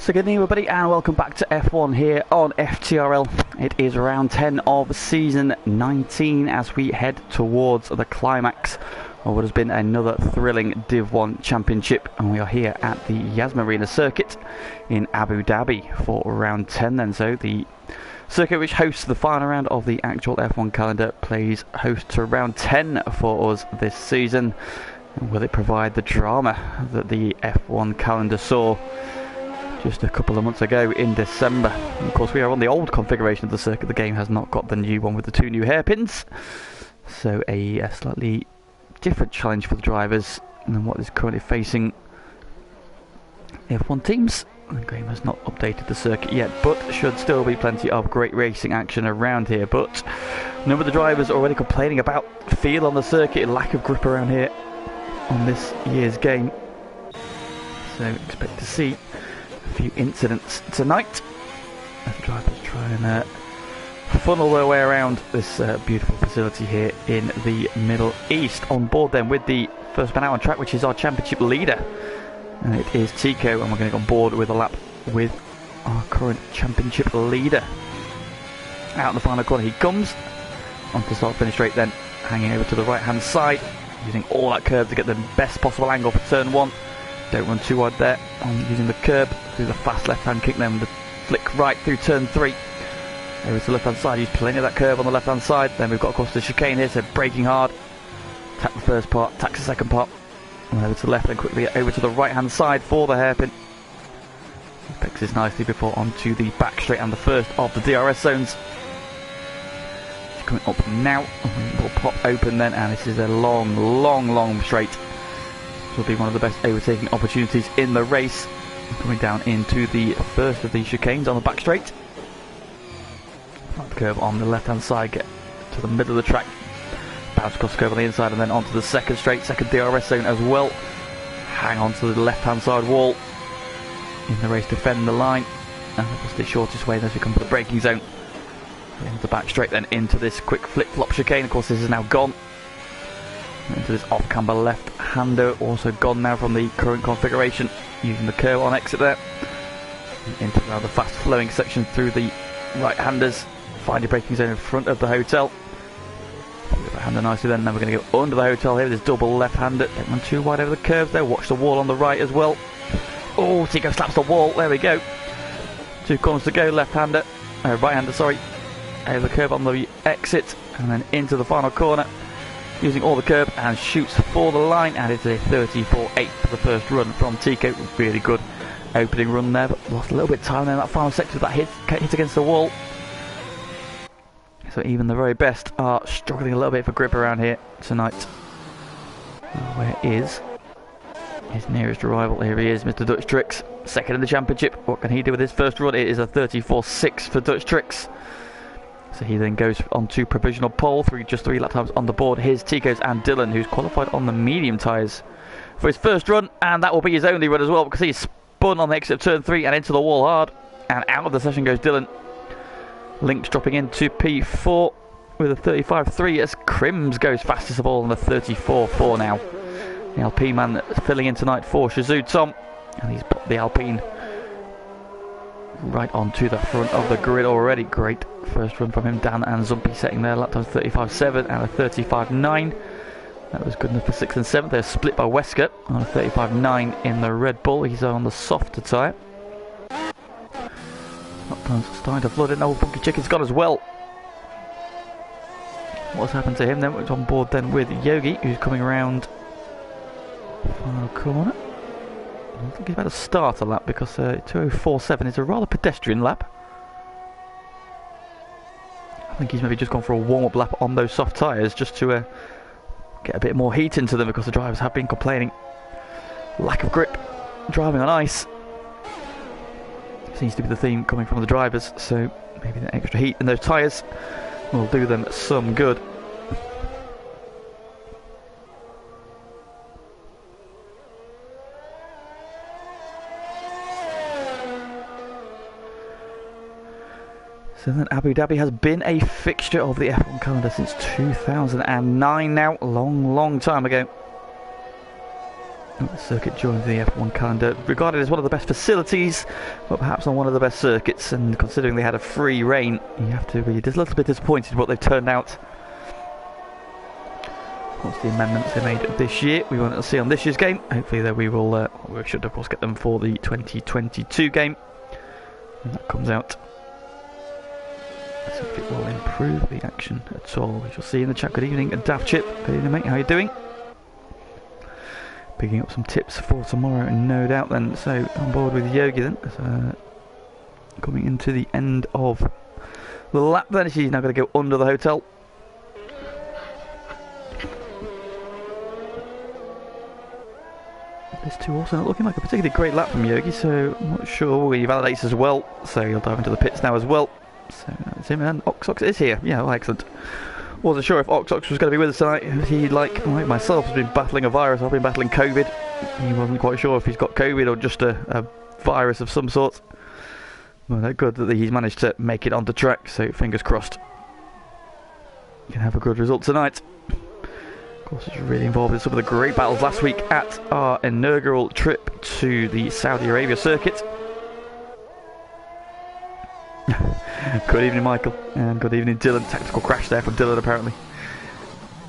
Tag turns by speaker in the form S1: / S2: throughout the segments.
S1: So good evening everybody and welcome back to F1 here on FTRL. It is round 10 of season 19 as we head towards the climax of what has been another thrilling Div 1 championship, and we are here at the Yas Marina circuit in Abu Dhabi for round 10 then. So the circuit which hosts the final round of the actual F1 calendar plays host to round 10 for us this season. And will it provide the drama that the F1 calendar saw just a couple of months ago in December? Of course, we are on the old configuration of the circuit. The game has not got the new one with the two new hairpins, so a slightly different challenge for the drivers than what is currently facing F1 teams. The game has not updated the circuit yet, but should still be plenty of great racing action around here. But a number of the drivers are already complaining about feel on the circuit, lack of grip around here on this year's game, so expect to see a few incidents tonight as the drivers try and funnel their way around this beautiful facility here in the Middle East. On board then with the first man out on track, which is our championship leader, and it is Tico, and we're going to go on board with a lap with our current championship leader. Out in the final corner he comes, onto start finish straight then, hanging over to the right hand side, using all that curb to get the best possible angle for turn 1. Don't run too wide there, using the curb through the fast left hand kick, then the flick right through turn 3. Over to the left hand side, use plenty of that curve on the left hand side. Then we've got across the chicane here, so braking hard, tap the first part, tax the second part, and over to the left, then quickly over to the right hand side for the hairpin. Picks this nicely before onto the back straight and the first of the DRS zones. Coming up now, will pop open then, and this is a long straight. This will be one of the best overtaking opportunities in the race. Coming down into the first of these chicanes on the back straight. Flat curve on the left hand side, get to the middle of the track, bounce across the curve on the inside, and then onto the second straight, second DRS zone as well. Hang on to the left hand side wall in the race, defend the line, and that's the shortest way as we come to the braking zone. Into the back straight, then into this quick flip-flop chicane. Of course, this is now gone. Into this off-camber left-hander, also gone now from the current configuration. Using the curve on exit there. Into now the fast-flowing section through the right-handers. Find your braking zone in front of the hotel. Left-hander nicely then. Then we're going to go under the hotel here with this double left-hander. Don't run too wide over the curves there. Watch the wall on the right as well. Oh, Tico slaps the wall. There we go. 2 corners to go. Left-hander. Right-hander, sorry. Over the curve on the exit, and then into the final corner, using all the curb, and shoots for the line, and it's a 34.8 for the first run from Tico. Really good opening run there, but lost a little bit of time there in that final section. That hit against the wall. So even the very best are struggling a little bit for grip around here tonight. Where is his nearest rival? Here he is, Mr. Dutch Tricks, second in the championship. What can he do with his first run? It is a 34.6 for Dutch Tricks. So he then goes on to provisional pole through just 3 lap times on the board. Here's Tico's and Dylan, who's qualified on the medium tyres for his first run, and that will be his only run as well, because he's spun on the exit of turn 3 and into the wall hard, and out of the session goes Dylan. Links dropping into P4 with a 35.3 as Crims goes fastest of all on the 34.4 now. The Alpine man filling in tonight for Shazoo Tom, and he's put the Alpine right onto the front of the grid already. Great first run from him. Dan and Zumpy setting their lap times 35.7 and a 35.9. That was good enough for 6th and 7th. They're split by Wesker on a 35.9 in the Red Bull. He's on the softer tyre. Lap times starting to flood in. Oh, Funky Chicken's gone as well. What's happened to him then? We're on board then with Yogi, who's coming around final corner. I don't think he's about to start a lap, because 2:04.7 is a rather pedestrian lap. I think he's maybe just gone for a warm-up lap on those soft tyres just to get a bit more heat into them, because the drivers have been complaining. Lack of grip, driving on ice seems to be the theme coming from the drivers, so maybe the extra heat in those tyres will do them some good. So then Abu Dhabi has been a fixture of the F1 calendar since 2009 now, long time ago. The circuit joins the F1 calendar, regarded as one of the best facilities, but perhaps on one of the best circuits, and considering they had a free reign, you have to be just a little bit disappointed what they've turned out. What's the amendments they made this year? We want to see on this year's game. Hopefully that we will, we should of course get them for the 2022 game when that comes out. Let's see if it will improve the action at all. We shall see in the chat. Good evening, Daft Chip. Good evening, mate. How are you doing? Picking up some tips for tomorrow, no doubt then. So, on board with Yogi then. Coming into the end of the lap then. She's now going to go under the hotel. This too also not looking like a particularly great lap from Yogi, so I'm not sure. He validates as well, so he'll dive into the pits now as well. So that's him, and Oxox is here. Yeah, well, excellent. Wasn't sure if Oxox was going to be with us tonight. He, like myself, has been battling a virus. I've been battling COVID. He wasn't quite sure if he's got COVID or just a virus of some sort. Well, good that he's managed to make it onto track, so fingers crossed. You can have a good result tonight. Of course, he's really involved in some of the great battles last week at our inaugural trip to the Saudi Arabia circuit. Good evening, Michael, and good evening, Dylan. Tactical crash there from Dylan, apparently.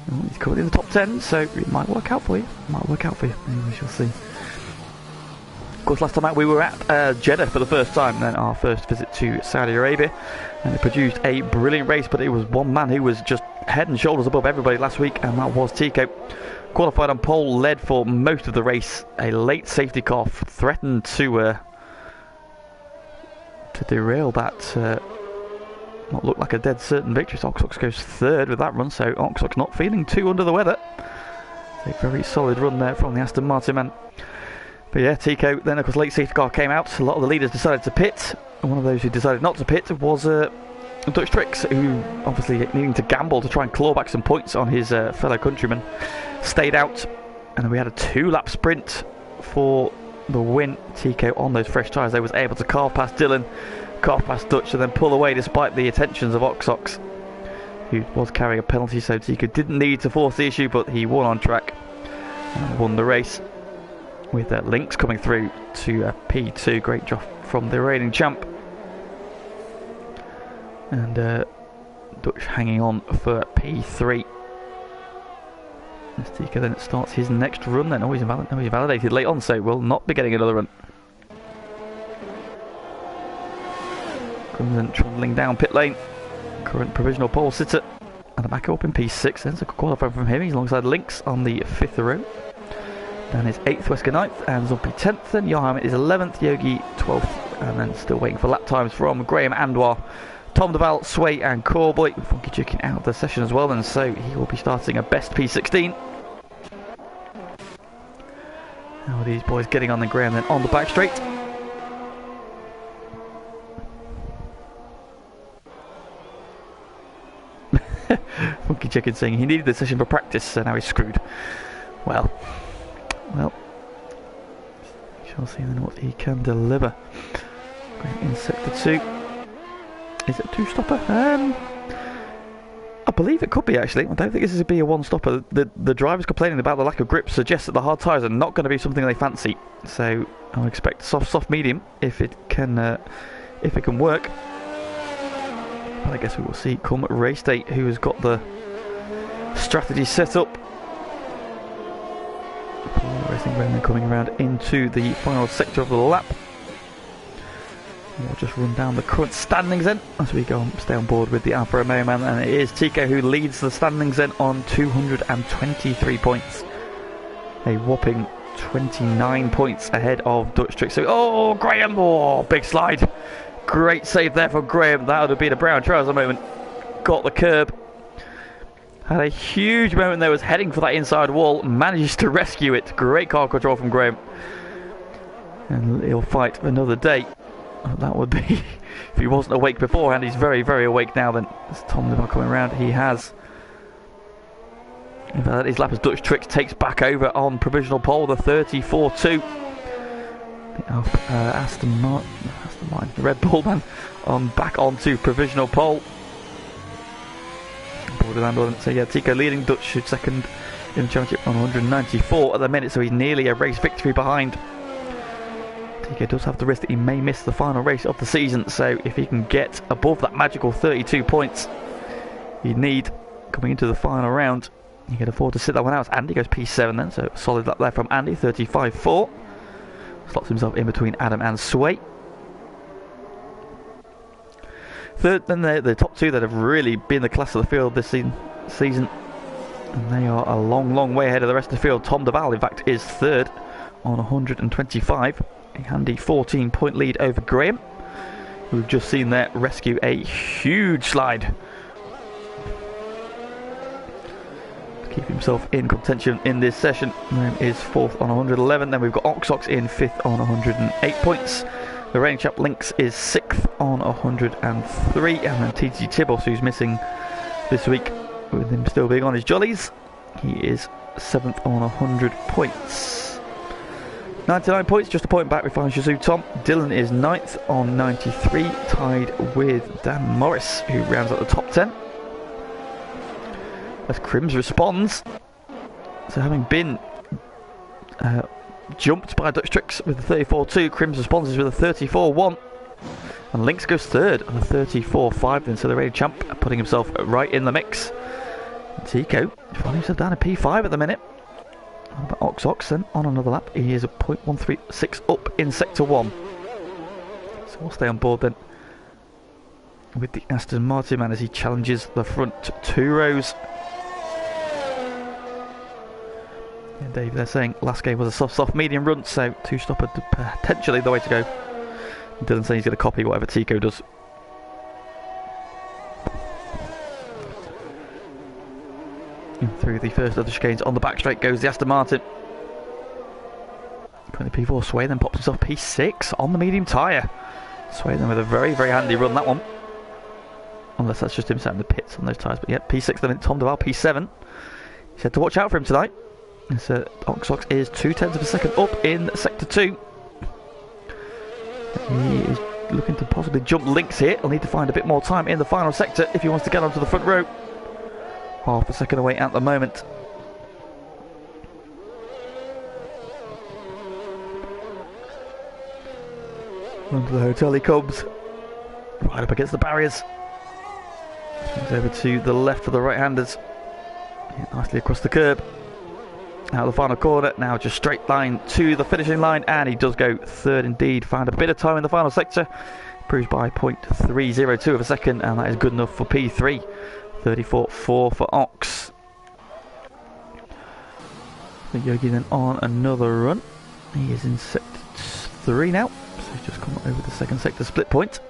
S1: Oh, he's coming in the top 10, so it might work out for you. Maybe we shall see. Of course, last time out we were at Jeddah for the first time, then our first visit to Saudi Arabia, and it produced a brilliant race, but it was one man who was just head and shoulders above everybody last week, and that was Tico. Qualified on pole, led for most of the race. A late safety car threatened to derail that what looked like a dead certain victory. So Oxox goes third with that run, so Oxox not feeling too under the weather. A very solid run there from the Aston Martin man. But yeah, Tico, then of course late safety car came out. A lot of the leaders decided to pit. And one of those who decided not to pit was Dutch Tricks, who obviously needing to gamble to try and claw back some points on his fellow countrymen, stayed out. And then we had a 2-lap sprint for the win. Tico on those fresh tyres, they was able to carve past Dylan, carve past Dutch, and then pull away despite the attentions of Oxox, who was carrying a penalty. So Tico didn't need to force the issue, but he won on track and won the race, with Lynx coming through to P2. Great job from the reigning champ, and Dutch hanging on for P3. Tico then starts his next run then. Oh, he's validated late on, so will not be getting another run. Comes in trundling down pit lane. Current provisional pole sitter, and a back up in P6. There's a qualifier from him. He's alongside Lynx on the 5th row. Dan is 8th, Wesker 9th, and Zumpy 10th, and Johan is 11th, Yogi 12th, and then still waiting for lap times from Graham Andoir, Tom Deval, Sway and Corboy. Funky Chicken out of the session as well, and so he will be starting a best P16. How are these boys getting on the Graham then on the back straight? Funky Chicken saying he needed the session for practice, so now he's screwed. Well, we shall see then what he can deliver. In sector 2. Is it a 2-stopper? I believe it could be, actually. I don't think this is be a 1-stopper. The drivers complaining about the lack of grip suggests that the hard tyres are not going to be something they fancy. So I'll expect soft medium if it can work. Well, I guess we will see come race day who has got the strategy set up. Racing Roman coming around into the final sector of the lap. We'll just run down the current standings then as we go and stay on board with the Alfa Romeo man, and it is Tico who leads the standings then on 223 points. A whopping 29 points ahead of Dutch Trick. So, oh, Graham, oh, big slide. Great save there from Graham. That would have been a brown trouser moment. Got the curb. Had a huge moment there, was heading for that inside wall, managed to rescue it. Great car control from Graham. And he'll fight another day. That would be, if he wasn't awake beforehand, he's very, very awake now then. As Tom Deval coming around, he has. His lap as Dutch Tricks takes back over on provisional pole, the 34-2. Aston Martin, the Red Bull man, back onto provisional pole. So yeah, Tico leading, Dutch second in the championship on 194 at the minute, so he's nearly a race victory behind. TK does have the risk that he may miss the final race of the season, so if he can get above that magical 32 points he'd need coming into the final round, he can afford to sit that one out. Andy goes P7 then, so solid lap there from Andy, 35.4. Slots himself in between Adam and Sway. Third, then the top two that have really been the class of the field this season, and they are a long way ahead of the rest of the field. Tom Duval, in fact, is third on 125, a handy 14-point lead over Graham, who we've just seen there rescue a huge slide to keep himself in contention in this session. Graham is fourth on 111. Then we've got Oxox in fifth on 108 points. The reigning chap Lynx is 6th on 103, and then TG Tibos, who's missing this week, with him still being on his jollies, he is 7th on 100 points. 99 points, just a point back with Fine Shazoo Tom. Dylan is 9th on 93, tied with Dan Morris, who rounds out the top 10. As Crims responds, so having been jumped by Dutch Tricks with the 34.2, Crims responds with a 34.1, and Lynx goes third on a 34.5, then so the reigning champ putting himself right in the mix. Tico finding himself down at P5 at the minute. But Oxox then on another lap, he is a 0.136 up in sector 1, so we'll stay on board then with the Aston Martin man as he challenges the front two rows. And Dave, they're saying last game was a soft medium run, so two-stopper potentially the way to go. Dylan saying he's going to copy whatever Tico does. And through the first of the chicanes on the back straight goes the Aston Martin. 20 P4 Sway then pops himself P6 on the medium tyre. Sway then with a very handy run, that one. Unless that's just him sat in the pits on those tyres. But yeah, P6 then Tom Duval, P7. He said to watch out for him tonight. So Oxox is 0.2 of a second up in sector 2. He is looking to possibly jump Lynx here. He'll need to find a bit more time in the final sector if he wants to get onto the front row. Half a second away at the moment. Onto the hotel he comes. Right up against the barriers. Swings over to the left for the right-handers. Yeah, nicely across the curb. Out of the final corner, now just straight line to the finishing line, and he does go third indeed. Found a bit of time in the final sector, improves by 0.302 of a second, and that is good enough for P3. 34.4 for Ox. So Yogi then on another run. He is in sector 3 now, so he's just come over the second sector split point.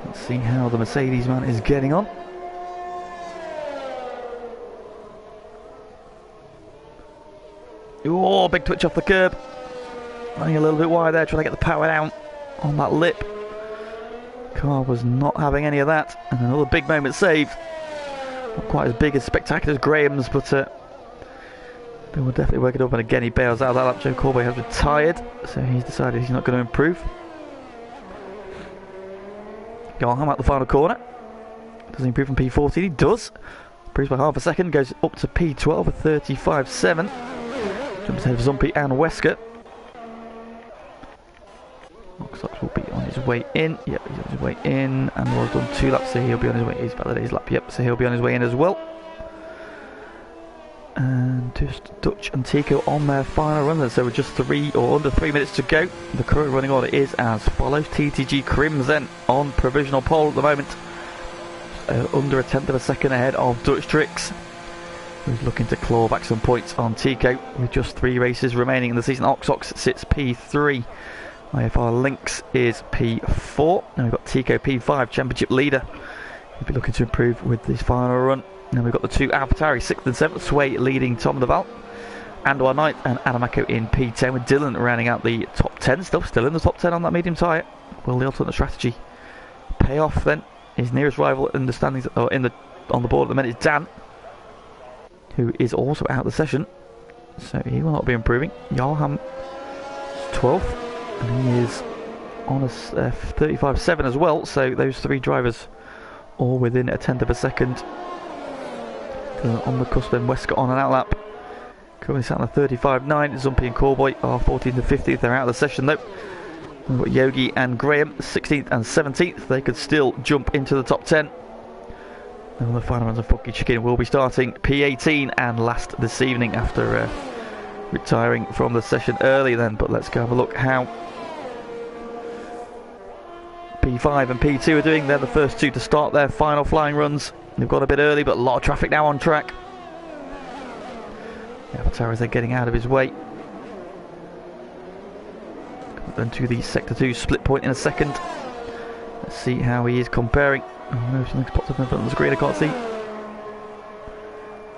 S1: Let's see how the Mercedes man is getting on. Oh, big twitch off the curb. Running a little bit wide there, trying to get the power down on that lip. Car was not having any of that. And another big moment saved. Not quite as big as spectacular as Graham's, but they will definitely work it up. And again, he bails out of that lap. Joe Corbett has retired, so he's decided he's not going to improve. Garham at the final corner. Does he improve from P14? He does. Improves by half a second, goes up to P12 with 35.7. Jumps ahead of Zumpy and Wesker. Oxox will be on his way in. Yep, he's on his way in. And was done 2 laps, so he'll be on his way. He's about his lap, yep, so he'll be on his way in as well. And just Dutch and Tico on their final run. So with just 3 or under 3 minutes to go, the current running order is as follows. TTG Crims then on provisional pole at the moment. Under 1/10 of a second ahead of Dutch Tricks, who's looking to claw back some points on Tico with just 3 races remaining in the season. Oxox sits P3. IFR Lynx is P4. And we've got Tico P5, championship leader. He'll be looking to improve with this final run. And we've got the 2 AlphaTauri, 6th and 7th, Sway leading Tom Duval. Andor 9th and Adamako in P10, with Dylan rounding out the top 10. Still in the top 10 on that medium tyre. Will the alternate strategy pay off then? His nearest rival in the standings, or on the board at the minute, is Dan, who is also out of the session, so he will not be improving. Jarlham 12th, and he is on a 35.7 as well, so those 3 drivers all within 1/10 of a second on the cusp, then Westcott on an outlap. Currently sat on a 35.9. Zumpy and Callboy are 14th and 15th. They're out of the session though. We've got Yogi and Graham 16th and 17th. They could still jump into the top 10. And the final rounds of Funky Chicken will be starting P18 and last this evening after retiring from the session early then. But let's go have a look how P5 and P2 are doing. They're the first two to start their final flying runs. They've got a bit early, but a lot of traffic now on track. The Avatar as they're getting out of his way. Then to the Sector 2 split point in a second. Let's see how he is comparing. Oh no, something's popped up in front of the screen, I can't see.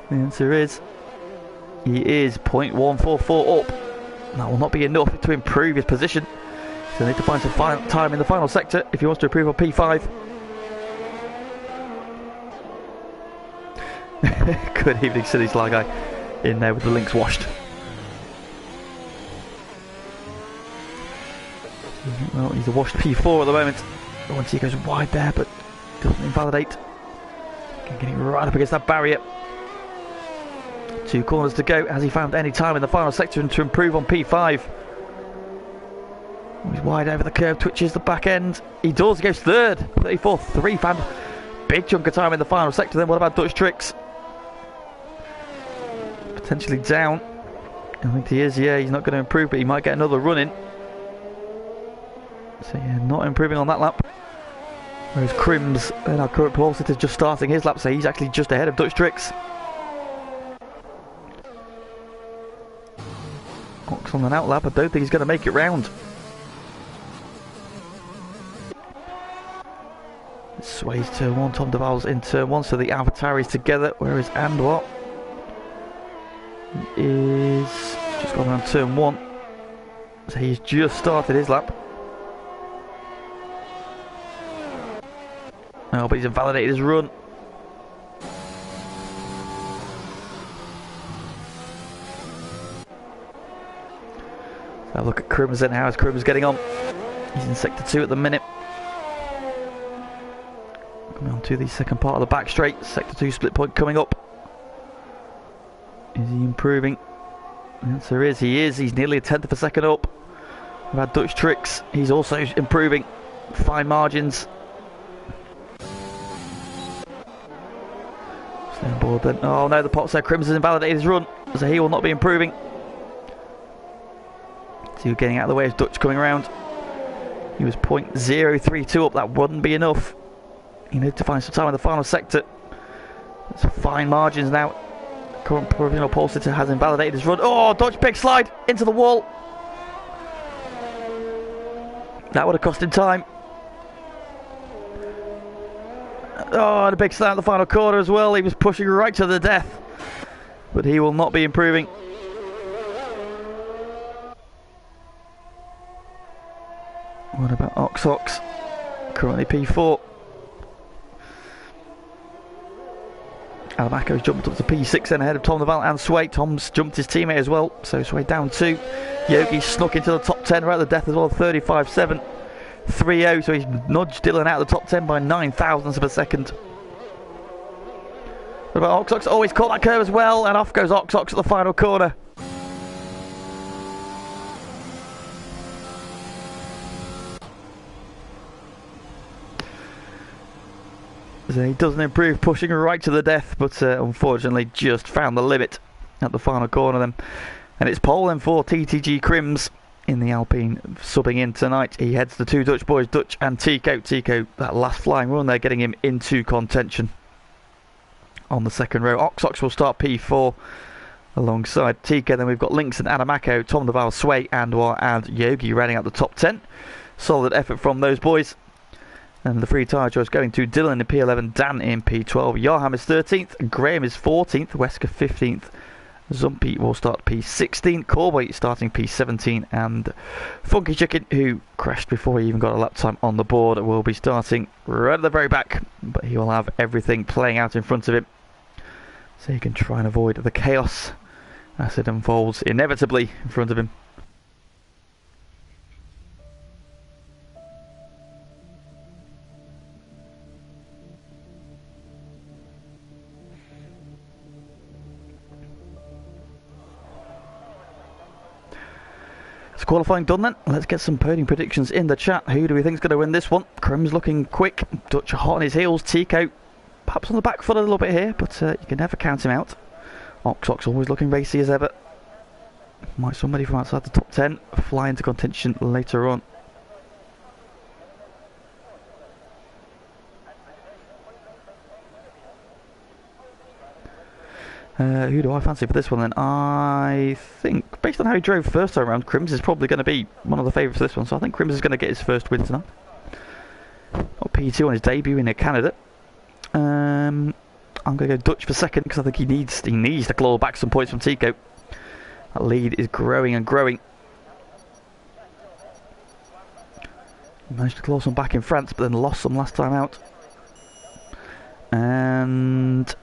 S1: The answer is, he is 0.144 up. That will not be enough to improve his position. So they need to find some time in the final sector if he wants to improve on P5. Good evening, silly sly guy. In there with the links washed. Well, he's a washed P4 at the moment. Once he goes wide there, but doesn't invalidate. Getting right up against that barrier. 2 corners to go. Has he found any time in the final sector to improve on P5? He's wide over the curve, twitches the back end. He does, he goes third. 34.3, found big chunk of time in the final sector. Then what about Dutch Tricks? Potentially down. I think he is, yeah, he's not going to improve, but he might get another run in. So yeah, not improving on that lap. Whereas Crims, and our current pole sitter, is just starting his lap, so he's actually just ahead of Dutch Tricks. Ox on an out lap, I don't think he's going to make it round. Sways turn 1, Tom DeVal's in turn 1, so the Avatar is together, whereas Andwar is just gone around turn 1. So he's just started his lap. Oh, but he's invalidated his run. So have a look at Crims then. How is Crims getting on? He's in sector 2 at the minute. Coming on to the second part of the back straight. Sector 2 split point coming up. Is he improving? The answer is he is. He's nearly a tenth of a second up. We've had Dutch Tricks. He's also improving. Fine margins. Stay on board then. Oh no, the pot said Crims has invalidated his run, so he will not be improving. So you're getting out of the way as Dutch coming around. He was 0.032 up. That wouldn't be enough. He needs to find some time in the final sector. It's fine margins now. Current provisional pole sitter has invalidated his run. Oh, Dutch big slide into the wall. That would have cost him time. Oh, and a big slide at the final corner as well. He was pushing right to the death. But he will not be improving. What about Ox? Currently P4. Alamaco's jumped up to P6 then ahead of Tom Naval and Sway. Tom's jumped his teammate as well, so Sway down 2. Yogi snuck into the top 10 right at the death as well, 35.7. 3.0, so he's nudged Dylan out of the top 10 by 9 thousandths of a second. What about Ox? Oh, he's caught that curve as well, and off goes Ox at the final corner. So he doesn't improve, pushing right to the death, but unfortunately just found the limit at the final corner then. And it's pole then for TTG Crims in the Alpine, subbing in tonight. He heads the 2 Dutch boys, Dutch and Tico. Tico, that last flying run there, getting him into contention on the second row. Ox will start P4 alongside Tico. Then we've got Lynx and Adamaco, Tom Naval, Sway, Andwar and Yogi rounding out the top 10. Solid effort from those boys. And the free tyre choice going to Dylan in P11, Dan in P12, Yarham is 13th, Graham is 14th, Wesker 15th, Zumpy will start P16, Corboy starting P17, and Funky Chicken, who crashed before he even got a lap time on the board, will be starting right at the very back, but he will have everything playing out in front of him, so he can try and avoid the chaos as it unfolds inevitably in front of him. qualifying done then. Let's get some podium predictions in the chat. Who do we think is going to win this one? Crim's looking quick. Dutch hot on his heels. Tico perhaps on the back foot a little bit here, but you can never count him out. Ox always looking racy as ever. Might somebody from outside the top 10 fly into contention later on. Who do I fancy for this one then? I think, based on how he drove first time around, Crims is probably going to be one of the favourites for this one, so I think Crims is going to get his first win tonight. Got P2 on his debut in Canada. I'm going to go Dutch for second, because I think he needs to claw back some points from Tico. That lead is growing and growing. He managed to claw some back in France, but then lost some last time out. And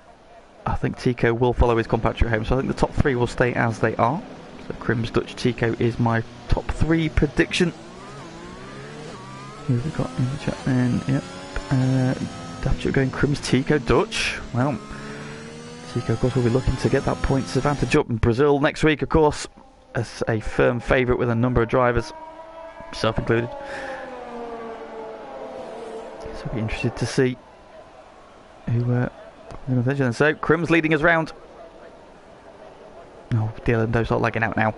S1: I think Tico will follow his compatriot home, so I think the top three will stay as they are. So Crims, Dutch, Tico is my top three prediction. Who have we got in the chat then? Yep. Dapcho going Crims, Tico, Dutch. Well, Tico of course will be looking to get that points advantage up in Brazil next week, of course, as a firm favourite with a number of drivers, self included. So we'll be interested to see who so Crim's leading us round. Oh, Dylan, don't start lagging out now.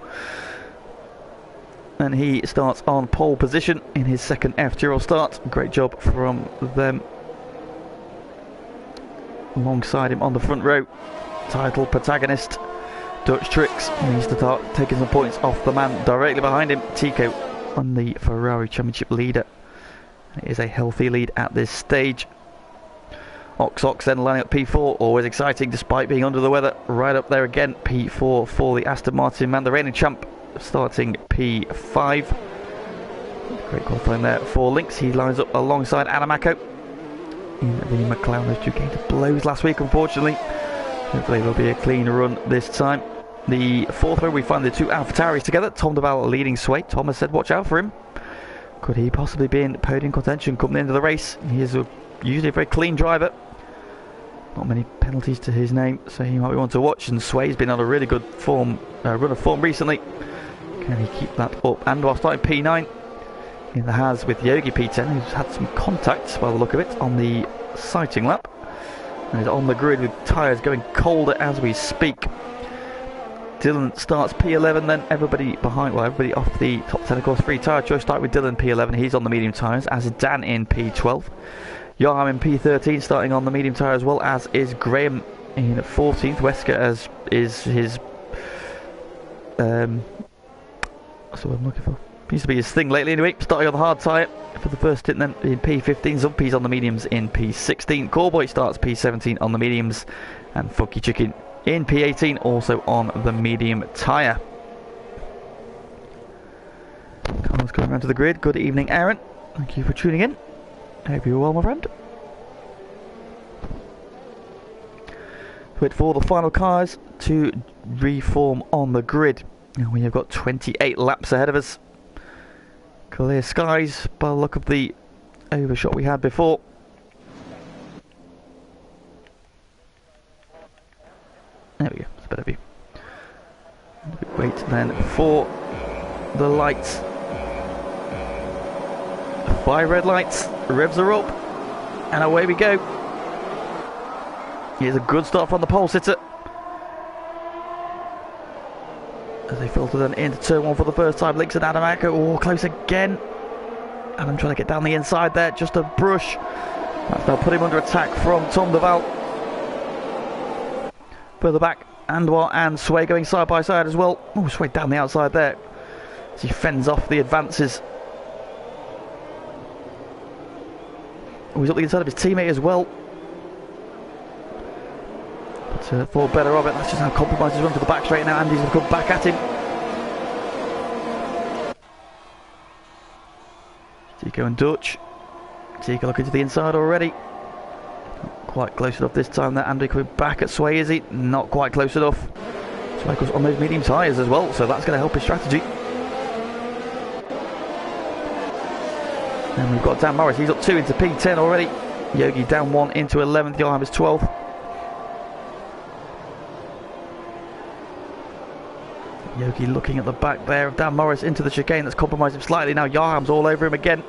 S1: And he starts on pole position in his second FTRL start. Great job from them. Alongside him on the front row, title protagonist Dutch Tricks needs to start taking some points off the man directly behind him, Tico, on the Ferrari Championship leader. It is a healthy lead at this stage. Ox then lining up P4, always exciting despite being under the weather. Right up there again, P4 for the Aston Martin man, the reigning champ, starting P5. Great qualifying there for Lynx. He lines up alongside Adamako in the McLaren. Those two came to blows last week, unfortunately. Hopefully there'll be a clean run this time. The fourth row we find the two AlphaTauris together. Tom Duval leading Sway. Tom has said watch out for him. Could he possibly be in podium contention coming into the race? He is usually a very clean driver. Not many penalties to his name, so he might be one to watch. And Sway's been on a really good run of form recently. Can he keep that up? And while starting P9 in the Haas with Yogi P10, who's had some contact by the look of it on the sighting lap, and is on the grid with tyres going colder as we speak. Dylan starts P11, then everybody behind, well, everybody off the top 10, of course. Free tyre choice, start with Dylan P11, he's on the medium tyres, as is Dan in P12. Johan in P13, starting on the medium tyre, as well as is Graham in 14th. Wesker as is his that's what I'm looking for. Seems to be his thing lately anyway. Starting on the hard tyre for the first stint then in P15. Zumpy's on the mediums in P16. Callboy starts P17 on the mediums, and Funky Chicken in P18 also on the medium tyre. Carlos going around to the grid. Good evening, Aaron. Thank you for tuning in. I hope you're well, my friend. Wait for the final cars to reform on the grid. And we have got 28 laps ahead of us. Clear skies by the look of the overshot we had before. There we go, it's a better view. Wait then for the lights. 5 red lights, revs are up, and away we go. Here's a good start from the pole sitter. As they filter then into turn 1 for the first time. Lynx and Adamako, oh, close again. Adam trying to get down the inside there, just a brush. That's now put him under attack from Tom Duval. Further back, Andoir and Sway going side by side as well. Oh, Sway down the outside there as he fends off the advances. Oh, he's up the inside of his teammate as well. But thought better of it. That's just how compromises run to the back straight now. Andy's going to come back at him. Tico and Dutch. Tico looking to the inside already. Not quite close enough this time. That Andy coming back at Sway, is he? Not quite close enough. Sway goes on those medium tyres as well, so that's going to help his strategy. And we've got Dan Morris, he's up 2 into P10 already. Yogi down 1 into 11th, Johan is 12th. Yogi looking at the back there of Dan Morris into the chicane. That's compromised him slightly. Now Yarham's all over him again.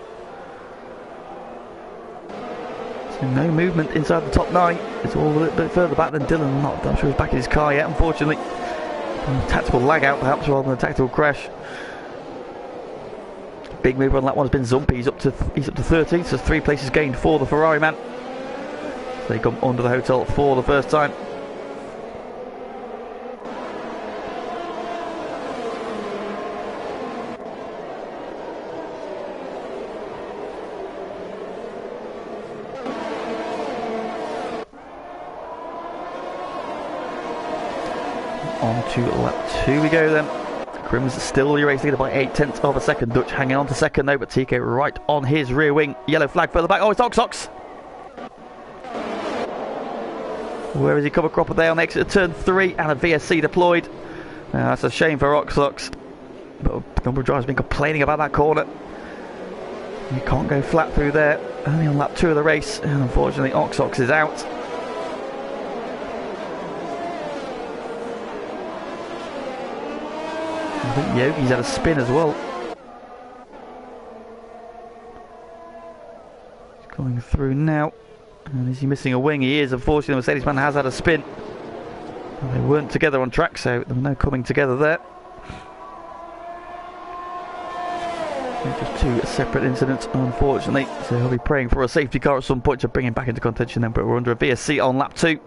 S1: So no movement inside the top 9. It's all a little bit further back than Dylan. I'm sure he's back in his car yet, unfortunately. Tactical lag out perhaps rather than a tactical crash. Big mover on that one has been Zumpy. He's up to 13th, so 3 places gained for the Ferrari man. So they come under the hotel for the first time. On to lap 2 we go then. Grim's still the race leader by 0.8 of a second. Dutch hanging on to second though, but TK right on his rear wing. Yellow flag further back. Oh, it's Oxox. Where has he come across there on the exit of turn 3 and a VSC deployed? That's a shame for Oxox. But a number of drivers have been complaining about that corner. You can't go flat through there. Only on lap 2 of the race, and unfortunately Oxox is out. I think Yogi's had a spin as well. He's going through now. And is he missing a wing? He is. Unfortunately, the Mercedes man has had a spin. Well, they weren't together on track, so there were no coming together there. Just 2 separate incidents, unfortunately. So he'll be praying for a safety car at some point to bring him back into contention then, but we're under a VSC on lap 2.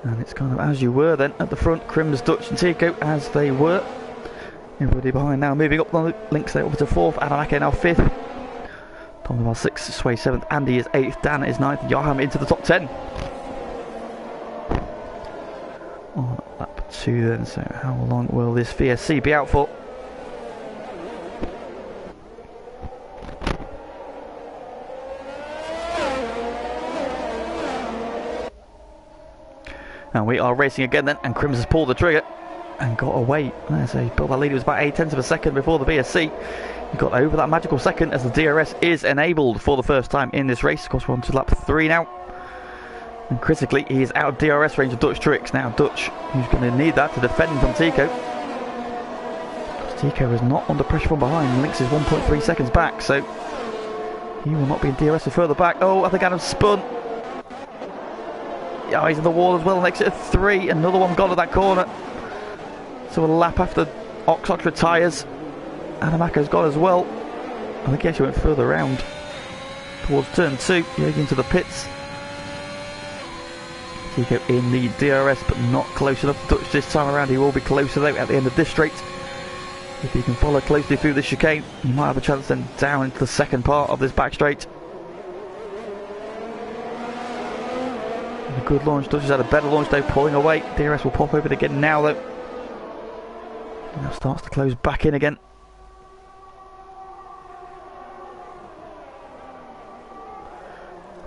S1: And it's kind of as you were then at the front. Crims, Dutch and Tico as they were. Everybody behind now moving up the links there over to 4th. Adamake now 5th. Tom Duval 6th, Sway 7th, Andy is 8th, Dan is 9th, Johan into the top 10. On lap 2 then, so how long will this VSC be out for? And we are racing again then, and Crims has pulled the trigger and got away. So he built that lead. It was about 0.8 of a second before the VSC. He got over that magical second as the DRS is enabled for the first time in this race. Of course, we're on to lap 3 now. And critically, he is out of DRS range of Dutch Tricks. Now, Dutch, who's going to need that to defend from Tico. Because Tico is not under pressure from behind. Lynx is 1.3 seconds back, so he will not be in DRS for further back. Oh, I think Adam's spun. Yeah, he's in the wall as well. Next at 3, another one gone at that corner. So a lap after Oxox retires, Adamako's gone as well. I think he actually went further round towards turn 2. Yogi into the pits. Tico in the DRS, but not close enough to Dutch this time around. He will be closer though at the end of this straight. If he can follow closely through the chicane, he might have a chance then down into the second part of this back straight. A good launch. Dutch has had a better launch though, pulling away. DRS will pop open again now though. Now starts to close back in again.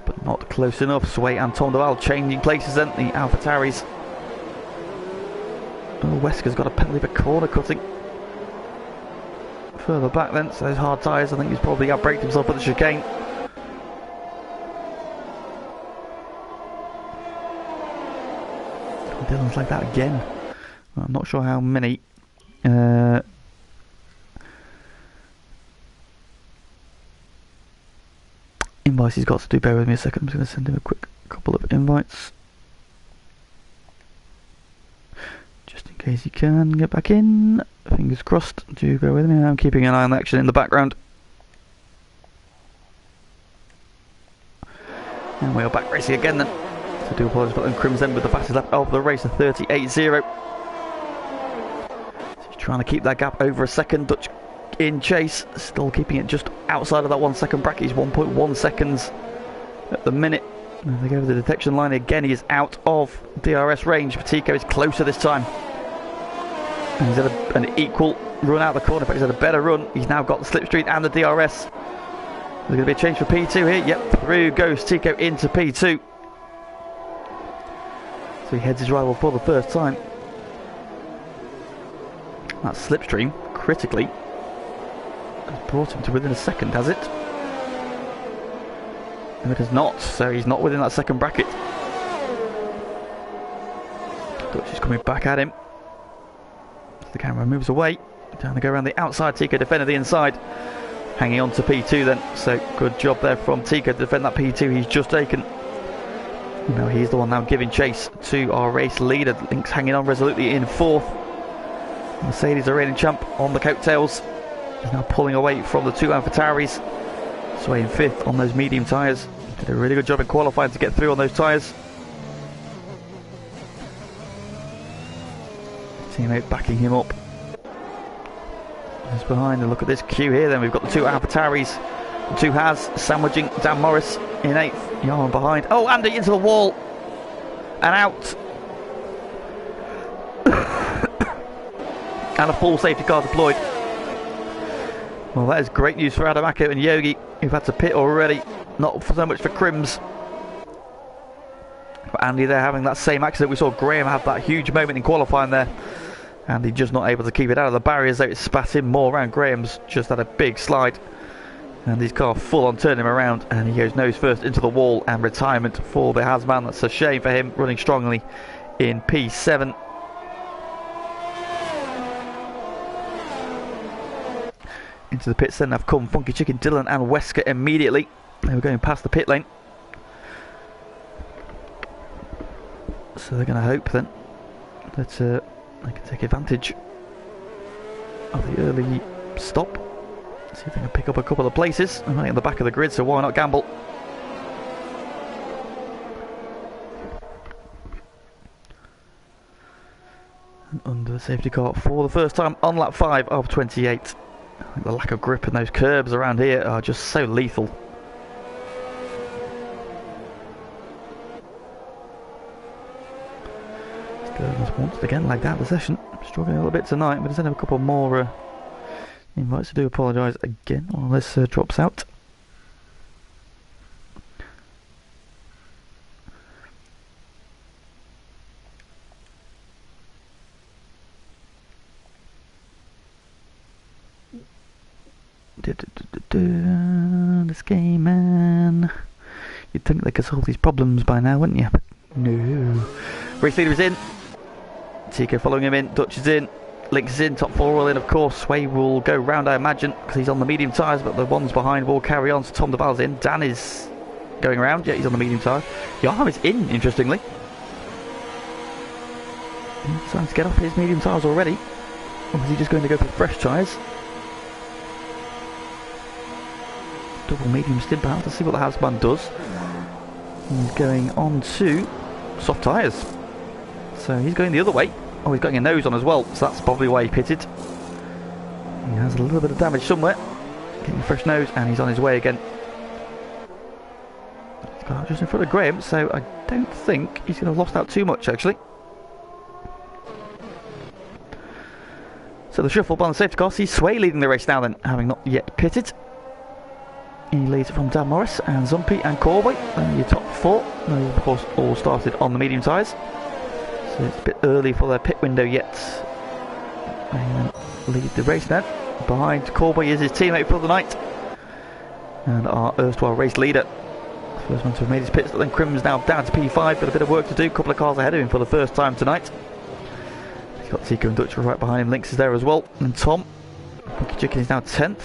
S1: But not close enough. Sway and Tom Duval changing places then. The AlphaTauris. Oh, Wesker's got a penalty for corner cutting. Further back then, so those hard tyres. I think he's probably outbraked himself at the chicane. Dylan's like that again. I'm not sure how many invites he's got to do. Bear with me a second. I'm just going to send him a quick couple of invites just in case he can get back in. Fingers crossed. Do bear with me. I'm keeping an eye on the action in the background. And we are back racing again then. I do apologise about them. Crims then with the fastest lap of the race, a 38.0. So he's trying to keep that gap over a second. Dutch in chase, still keeping it just outside of that 1 second bracket. He's 1.1 seconds at the minute. And they go over the detection line again. He is out of DRS range, but Tico is closer this time. And he's had an equal run out of the corner. In fact, he's had a better run. He's now got the slipstream and the DRS. There's going to be a change for P2 here. Yep, through goes Tico into P2. So he heads his rival for the first time. That slipstream, critically, has brought him to within a second, has it? No, it has not, so he's not within that second bracket. Dutch is coming back at him. The camera moves away. Down to go around the outside. Tico defended the inside. Hanging on to P2 then. So good job there from Tico to defend that P2 he's just taken. Now he's the one now giving chase to our race leader. Link's hanging on resolutely in 4th. Mercedes, the reigning champ, on the coattails. He's now pulling away from the 2 AlphaTauris. Sway in 5th on those medium tyres. Did a really good job in qualifying to get through on those tyres. Teammate backing him up. Just behind, and look at this queue here then. We've got the 2 AlphaTauris, the 2 Haas sandwiching Dan Morris in 8th. Yarn behind. Oh, Andy into the wall and out. And a full safety car deployed. Well, that is great news for Adamako and Yogi, who've had to pit already. Not so much for Crims. But Andy there having that same accident. We saw Graham have that huge moment in qualifying there. Andy just not able to keep it out of the barriers, though it spat him more around. Graham's just had a big slide. And his car full on turning him around. And he goes nose first into the wall, and retirement for the Hasman. That's a shame for him, running strongly in P7. Into the pits then have come Funky Chicken, Dylan and Wesker immediately. They were going past the pit lane. So they're going to hope then that they can take advantage of the early stop. See if they can pick up a couple of places. They're running at the back of the grid, so why not gamble? And under the safety car for the first time on lap 5 of 28. I think the lack of grip and those curbs around here are just so lethal. Sterling's once again lagged out the session. Struggling a little bit tonight, but there's only a couple more invites. I do apologise again while this drops out. This game, man. You'd think they could solve these problems by now, wouldn't you? But no. Race leader is in. Tico following him in. Dutch is in. Links is in. Top 4 all in, of course. Sway will go round, I imagine, because he's on the medium tyres, but the ones behind will carry on. So Tom Duval's in. Dan is going around. Yeah, he's on the medium tyre. Johan is in, interestingly. He's starting to get off his medium tyres already. Or is he just going to go for fresh tyres? Double medium stint perhaps. Let's see what the Hasman does. He's going on to soft tyres. So he's going the other way. Oh, he's got a nose on as well, so that's probably why he pitted. He has a little bit of damage somewhere. Getting a fresh nose, and he's on his way again. He's got just in front of Graham, so I don't think he's going to have lost out too much, actually. So the shuffle by the safety car sees Sway leading the race now then, having not yet pitted. He leads it from Dan Morris and Zumpy and Corby. And your top 4. They of course all started on the medium tyres. So it's a bit early for their pit window yet. And lead the race now. Behind Corby is his teammate for the night. And our erstwhile race leader. First one to have made his pits, but then Crim's now down to P5. Got a bit of work to do. Couple of cars ahead of him for the first time tonight. He's got Tico and Dutch right behind him. Links is there as well. And Tom. Funky Chicken is now 10th.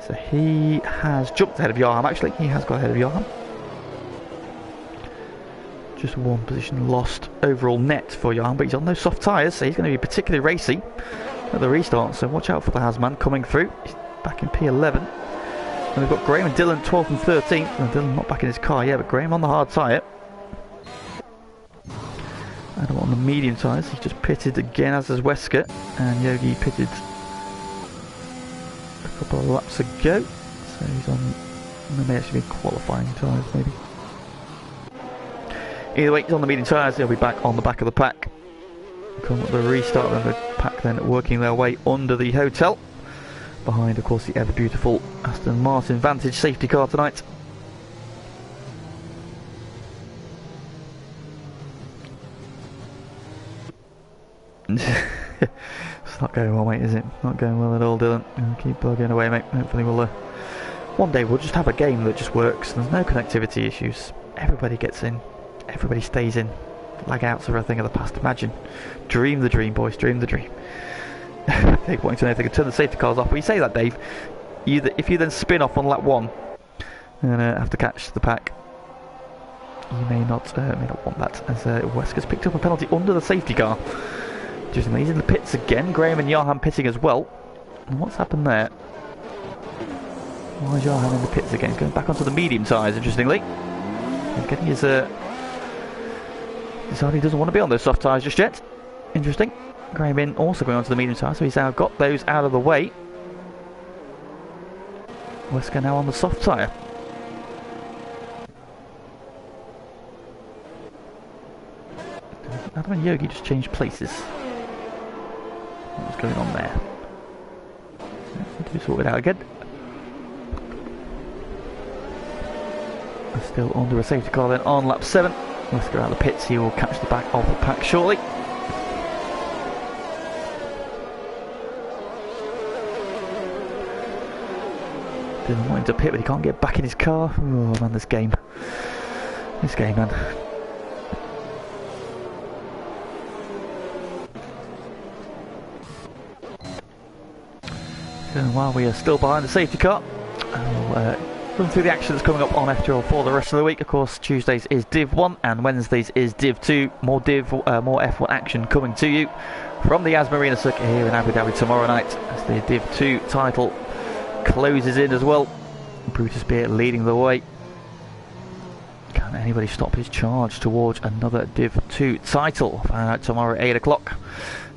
S1: So he has jumped ahead of Johan, actually. He has got ahead of Johan. Just one position lost overall net for Johan, but he's on those soft tyres, so he's going to be particularly racy at the restart. So watch out for the Hasman coming through. He's back in P11. And we've got Graham and Dylan 12th and 13th. And Dylan not back in his car yet, but Graham on the hard tyre. Adam on the medium tyres. He just pitted again, as does Wesker. And Yogi pitted a couple of laps ago, so he's on, they may actually be qualifying tyres maybe. Either way, he's on the medium tyres. He'll be back on the back of the pack. Come at the restart, and the pack then working their way under the hotel. Behind, of course, the ever beautiful Aston Martin Vantage safety car tonight. It's not going well, mate, is it? Not going well at all, Dylan. Keep plugging away, mate. Hopefully we'll one day we'll just have a game that just works. There's no connectivity issues. Everybody gets in. Everybody stays in. Lag outs are a thing of the past. Imagine. Dream the dream, boys. Dream the dream. Dave wanting to know if they can turn the safety cars off. But you say that, Dave. If you then spin off on lap 1 and have to catch the pack, you may not want that, as Wesker's picked up a penalty under the safety car. Interestingly, he's in the pits again. Graham and Johan pitting as well. And what's happened there? Why is Johan in the pits again? He's going back onto the medium tyres, interestingly. And getting his... decided he doesn't want to be on those soft tyres just yet. Interesting. Graham in also going onto the medium tyres, so he's now got those out of the way. Wesker now on the soft tyre. Adam and Yogi just changed places. What's going on there? Need to sort it out again. Still under a safety car then on lap 7. Wesker out of the pits. He will catch the back of the pack shortly. Didn't want him to pit, but he can't get back in his car. Oh man, this game. This game, man. And while we are still behind the safety car, I'll run through the action that's coming up on FTRL for the rest of the week. Of course, Tuesdays is Div 1 and Wednesdays is Div 2. More F1 action coming to you from the Yas Marina circuit here in Abu Dhabi tomorrow night as the Div 2 title closes in as well. Brutus Beer leading the way. Can anybody stop his charge towards another Div 2 title? Find out tomorrow at 8 o'clock.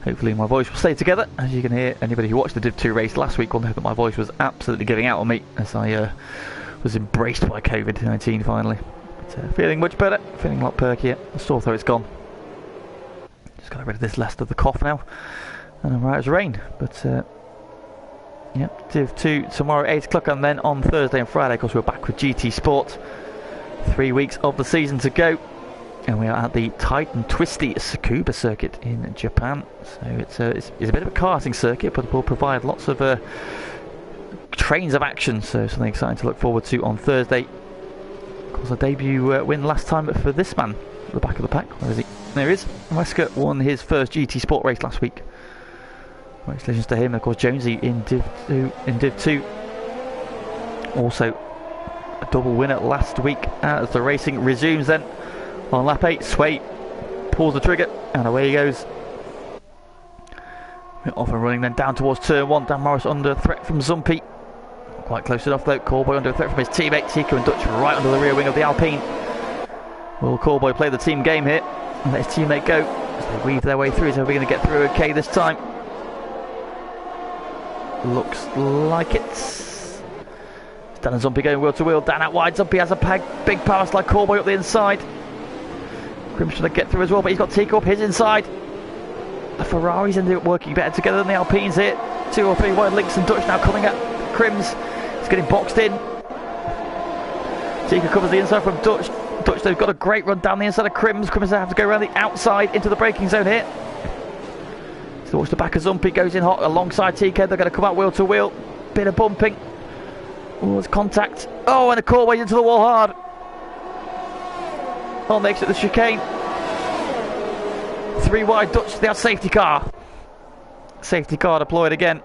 S1: Hopefully my voice will stay together. As you can hear, anybody who watched the Div 2 race last week will know that my voice was absolutely giving out on me as I was embraced by COVID-19 finally. But, feeling much better, feeling a lot perkier. The sore throat's gone. Just got rid of this last of the cough now. And I'm right as rain. But yeah, Div 2 tomorrow at 8 o'clock, and then on Thursday and Friday, of course, we're back with GT Sport. 3 weeks of the season to go. And we are at the tight and twisty Tsukuba circuit in Japan. So it's a bit of a karting circuit, but will provide lots of trains of action. So something exciting to look forward to on Thursday. Of course, a debut win last time for this man at the back of the pack. Where is he? There he is. Wesker won his first GT Sport race last week. Congratulations to him. And of course, Jonesy in Div 2. Also a double winner last week as the racing resumes then. On lap 8, Sway pulls the trigger and away he goes. We're off and running then down towards turn 1. Dan Morris under threat from Zumpy. Not quite close enough though. Callboy under threat from his teammate Tico and Dutch right under the rear wing of the Alpine. Will Callboy play the team game here and let his teammate go as they weave their way through? So we're going to get through okay this time. Looks like it. Dan and Zumpy going wheel to wheel. Dan out wide. Zumpy has a big power slide. Callboy up the inside. Grim's trying to get through as well, but he's got Tico up his inside. The Ferraris ended up working better together than the Alpines here. 2 or 3 wide links and Dutch now coming at Crims. He's getting boxed in. Tico covers the inside from Dutch. Dutch, they've got a great run down the inside of Crims. Crims have to go around the outside into the braking zone here. So watch the back of Zumpy, goes in hot alongside Tico. They're going to come out wheel to wheel. Bit of bumping. Oh, there's contact. Oh, and a Callboy into the wall hard. On the exit of the chicane. 3 wide Dutch to the safety car. Safety car deployed again.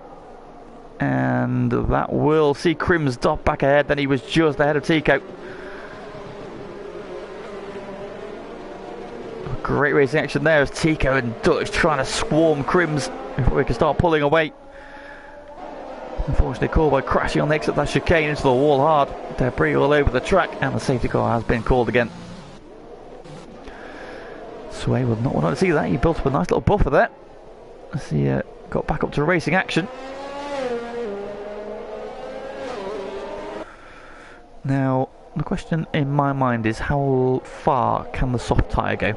S1: And that will see Crims dot back ahead. Then he was just ahead of Tico. Great racing action there as Tico and Dutch trying to swarm Crims before we can start pulling away. Unfortunately, Callboy crashing on the exit of that chicane into the wall hard. Debris all over the track, and the safety car has been called again. Sway would not want to see that. He built up a nice little buffer there as he got back up to racing action. Now, the question in my mind is how far can the soft tyre go?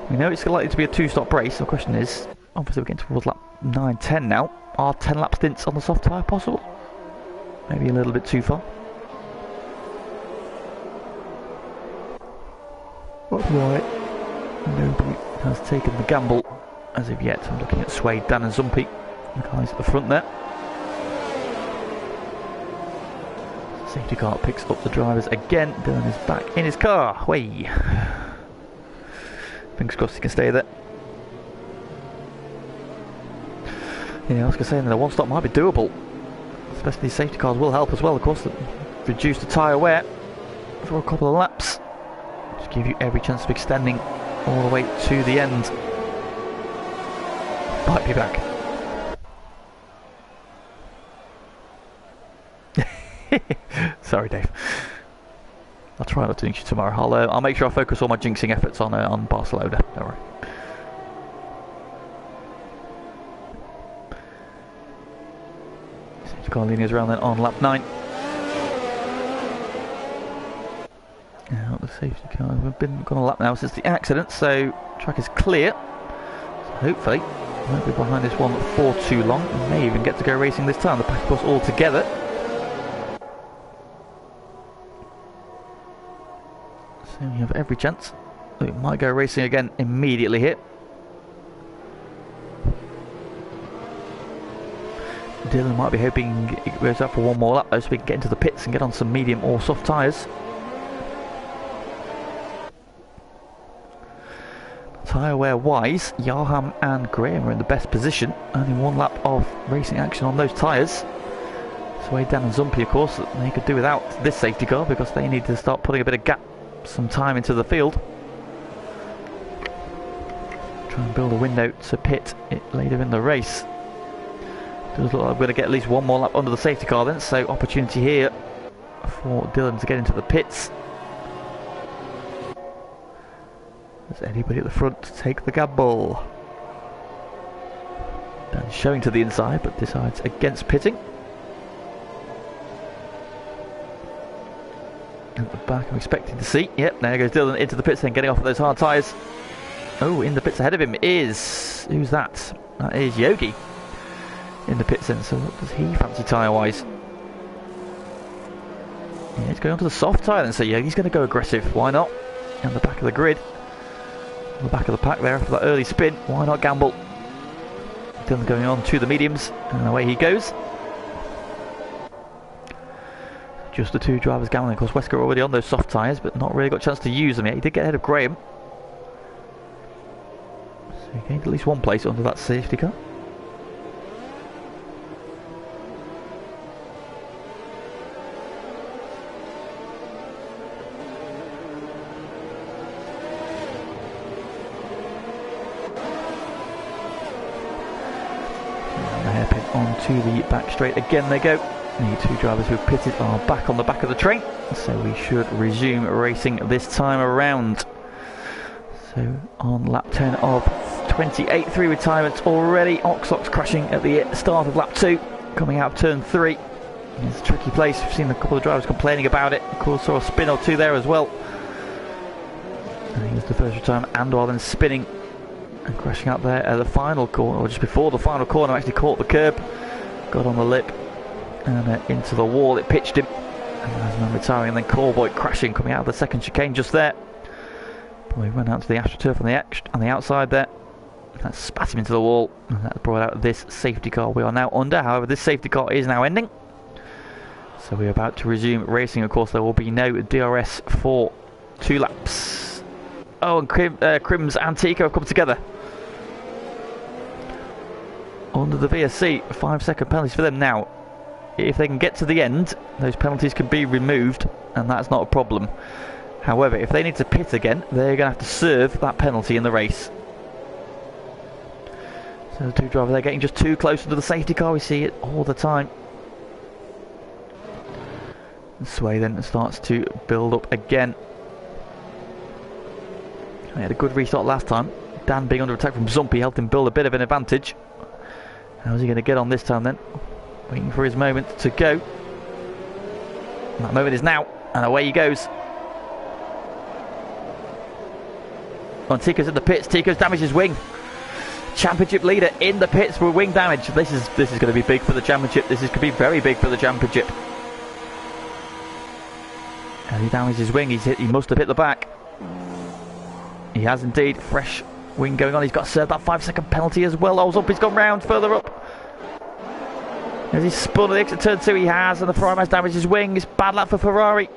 S1: We know it's likely to be a 2-stop race. The question is, obviously we're getting towards lap 9, 10 now. Are 10 lap stints on the soft tyre possible? Maybe a little bit too far. That's why nobody has taken the gamble as of yet. I'm looking at Sway, Dan and Zumpy, the guys at the front there. Safety car picks up the drivers again. Dylan is back in his car. Way. Fingers crossed he can stay there. Yeah, I was going to say that a one-stop might be doable. Especially these safety cars will help as well, of course. Reduce the tyre wear for a couple of laps. Just give you every chance of extending all the way to the end. Might be back. Sorry, Dave. I'll try not to jinx you tomorrow. I'll make sure I focus all my jinxing efforts on Barcelona. Don't worry. Safety car leading us around then on lap 9. Now the safety car. We've been gone a lap now since the accident, so track is clear. So hopefully, we won't be behind this one for too long. We may even get to go racing this time. The pack bus all together. So you have every chance. We might go racing again immediately here. Dylan might be hoping it goes up for one more lap though, so we can get into the pits and get on some medium or soft tyres. Tyre wear wise, Yarham and Graham are in the best position. Only one lap of racing action on those tyres. Sway Dan and Zumpy, of course, they could do without this safety car because they need to start putting a bit of gap, some time into the field. Try and build a window to pit it later in the race. Does look like we're going to get at least one more lap under the safety car then, so opportunity here for Dylan to get into the pits. There's anybody at the front to take the gamble. Dan showing to the inside but decides against pitting. At the back I'm expecting to see. Yep, there goes Dylan into the pits then, getting off of those hard tyres. Oh, in the pits ahead of him is... who's that? That is Yogi. In the pits then, so what does he fancy tyre wise? Yeah, he's going on to the soft tyre then, so Yogi's going to go aggressive. Why not? On the back of the grid. On the back of the pack there after that early spin. Why not gamble? Dylan going on to the mediums, and away he goes. Just the two drivers gambling. Of course, Wesker already on those soft tyres, but not really got a chance to use them yet. He did get ahead of Graham. So he gained at least one place under that safety car. And the hairpin onto the back straight again they go. The two drivers who pitted are back on the back of the train, so we should resume racing this time around. So on lap 10 of 28, 3 retirements already. Ox crashing at the start of lap 2, coming out of turn 3. It's a tricky place. We've seen a couple of drivers complaining about it. Of course, saw a spin or two there as well. And he was the first retirement, and while then spinning and crashing out there at the final corner, or just before the final corner, actually caught the curb, got on the lip. And into the wall it pitched him, and there's man retiring, and then Corboy crashing coming out of the second chicane just there. Boy, went out to the AstroTurf on the outside there. That spat him into the wall, and that brought out this safety car we are now under. However, this safety car is now ending, so we're about to resume racing. Of course, there will be no DRS for 2 laps. Oh, and Crims and Tico have come together under the VSC. 5-second penalties for them now. If they can get to the end, those penalties can be removed, and that's not a problem. However, if they need to pit again, they're going to have to serve that penalty in the race. So the two drivers, they're getting just too close to the safety car. We see it all the time. And Sway then starts to build up again. He had a good restart last time. Dan being under attack from Zumpy helped him build a bit of an advantage. How's he going to get on this time then? Waiting for his moment to go. And that moment is now, and away he goes. On Tico's in the pits. Tico's damaged his wing. Championship leader in the pits for wing damage. This is going to be big for the championship. This is going to be very big for the championship. And he damaged his wing. He must have hit the back. He has indeed. Fresh wing going on. He's got to serve that 5-second penalty as well. He's gone round further up. As he spun at the exit turn 2, he has, and the Ferrari has damaged his wing. It's bad luck for Ferrari.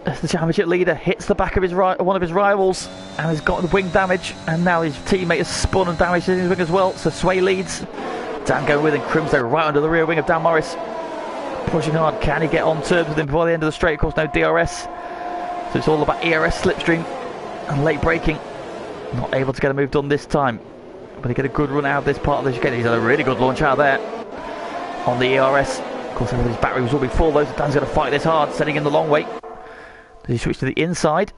S1: As the championship leader hits the back of one of his rivals and has got the wing damage, and now his teammate has spun and damaged his wing as well, so Sway leads. Dan going with him, Crimso right under the rear wing of Dan Morris. Pushing hard, can he get on terms with him before the end of the straight? Of course, no DRS. So it's all about ERS, slipstream and late braking. Not able to get a move done this time. But he get a good run out of this part of the chicane. He's had a really good launch out there on the ERS. Of course, everybody's batteries will be full though, so Dan's going to fight this hard, setting in the long way. Does he switch to the inside?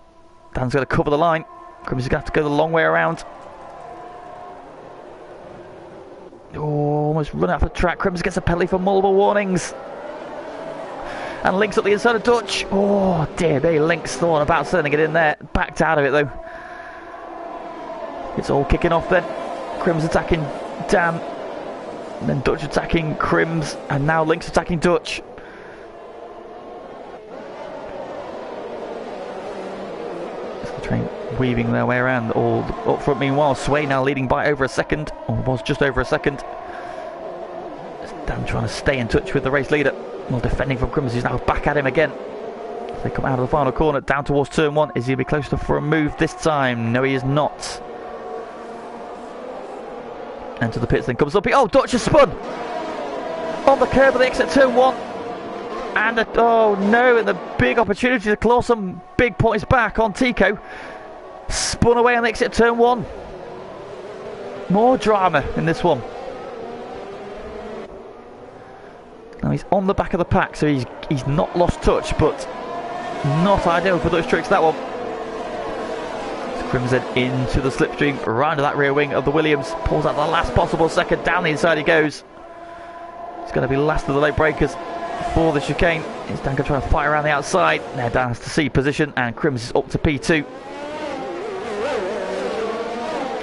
S1: Dan's going to cover the line. Crimson's going to have to go the long way around. Oh, almost run out of the track. Crimson gets a penalty for multiple warnings. And Link's up the inside of Dutch. Oh dear me, Link's thought about sending it in there. Backed out of it though. It's all kicking off then. Crim's attacking Dan. And then Dutch attacking Crims. And now Link's attacking Dutch. Train weaving their way around all up front. Meanwhile, Sway now leading by over a second, or was just over a second. Dan trying to stay in touch with the race leader while defending from Crims, who's now back at him again. As they come out of the final corner down towards turn 1. Is he going to be close enough for a move this time? No, he is not. Enter the pits, then comes up. Oh, Dutch has spun on the curb of the exit turn 1. And oh no, and the big opportunity to claw some big points back on Tico. Spun away on the exit turn 1. More drama in this one. Now he's on the back of the pack, so he's not lost touch, but not ideal for Dutch Tricks, that one. Crimson into the slipstream, round to that rear wing of the Williams. Pulls out the last possible second, down the inside he goes. He's going to be last of the late breakers for the chicane. Is Dan going to try and fight around the outside? Now Dan has to see position, and Crims is up to P2.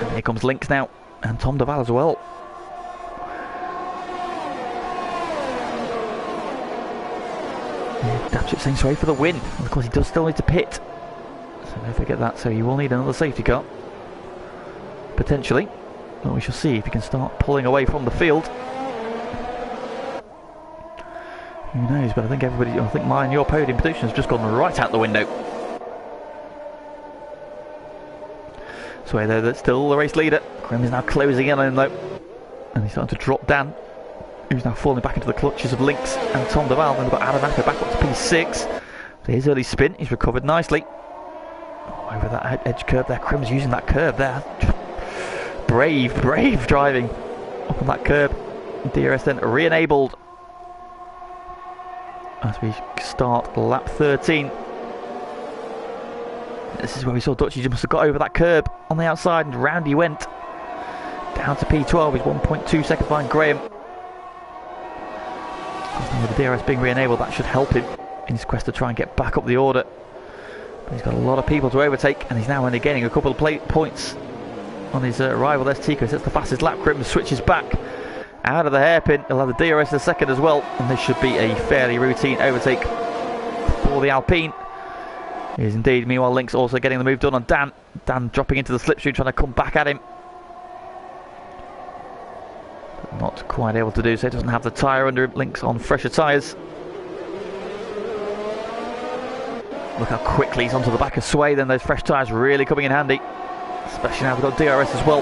S1: And here comes Lynx now, and Tom Duval as well. Dapchip saying sorry for the win. Of course, he does still need to pit, so don't forget that. So he will need another safety car, potentially. But we shall see if he can start pulling away from the field. Who knows, but I think mine and your podium prediction has just gone right out the window. So though, that's still the race leader. Grim is now closing in on him though. And he's starting to drop Dan, who's now falling back into the clutches of Lynx and Tom Duval. Then we've got Adam Apper back up to P6. So his early spin, he's recovered nicely. Over that edge curve there, Crim's using that curve there. Brave driving up on that curb. DRS then re-enabled as we start lap 13. This is where we saw Dutch. He must have got over that curb on the outside, and round he went. Down to P12, he's 1.2 seconds behind Graham. With the DRS being re-enabled, that should help him in his quest to try and get back up the order. But he's got a lot of people to overtake, and he's now only gaining a couple of points on his rival. There's Tico, that's the fastest lap. Grim switches back out of the hairpin. He'll have the DRS in a second as well, and this should be a fairly routine overtake for the Alpine. It is indeed. Meanwhile, Lynx also getting the move done on Dan. Dan dropping into the slipstream, trying to come back at him. But not quite able to do so. He doesn't have the tyre under him. Lynx on fresher tyres. Look how quickly he's onto the back of Sway. Then those fresh tyres really coming in handy, especially now we've got DRS as well.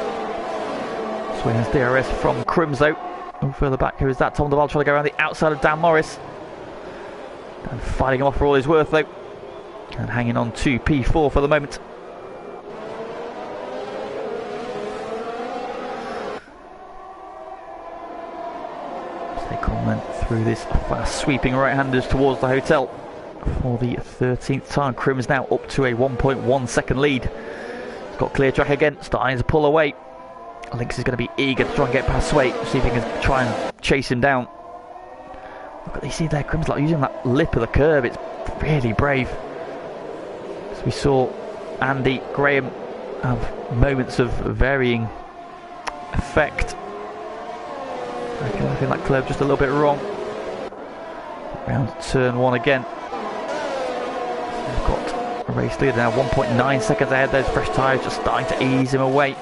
S1: Sway has DRS from Crims though. Oh, further back, who is that? Tom Duval trying to go around the outside of Dan Morris. And fighting him off for all he's worth though. And hanging on to P4 for the moment. As they come then through this fast sweeping right-handers towards the hotel for the 13th time. Crims now up to a 1.1 second lead. He's got clear track again, starting to pull away. Lynx is going to be eager to try and get past Sway, see if he can try and chase him down. Look at, you see there, Crims like using that lip of the curve. It's really brave. So we saw Andy, Graham have moments of varying effect. I think that curve just a little bit wrong. Round turn 1 again. So we've got a race leader now, 1.9 seconds ahead. Those fresh tyres just starting to ease him away.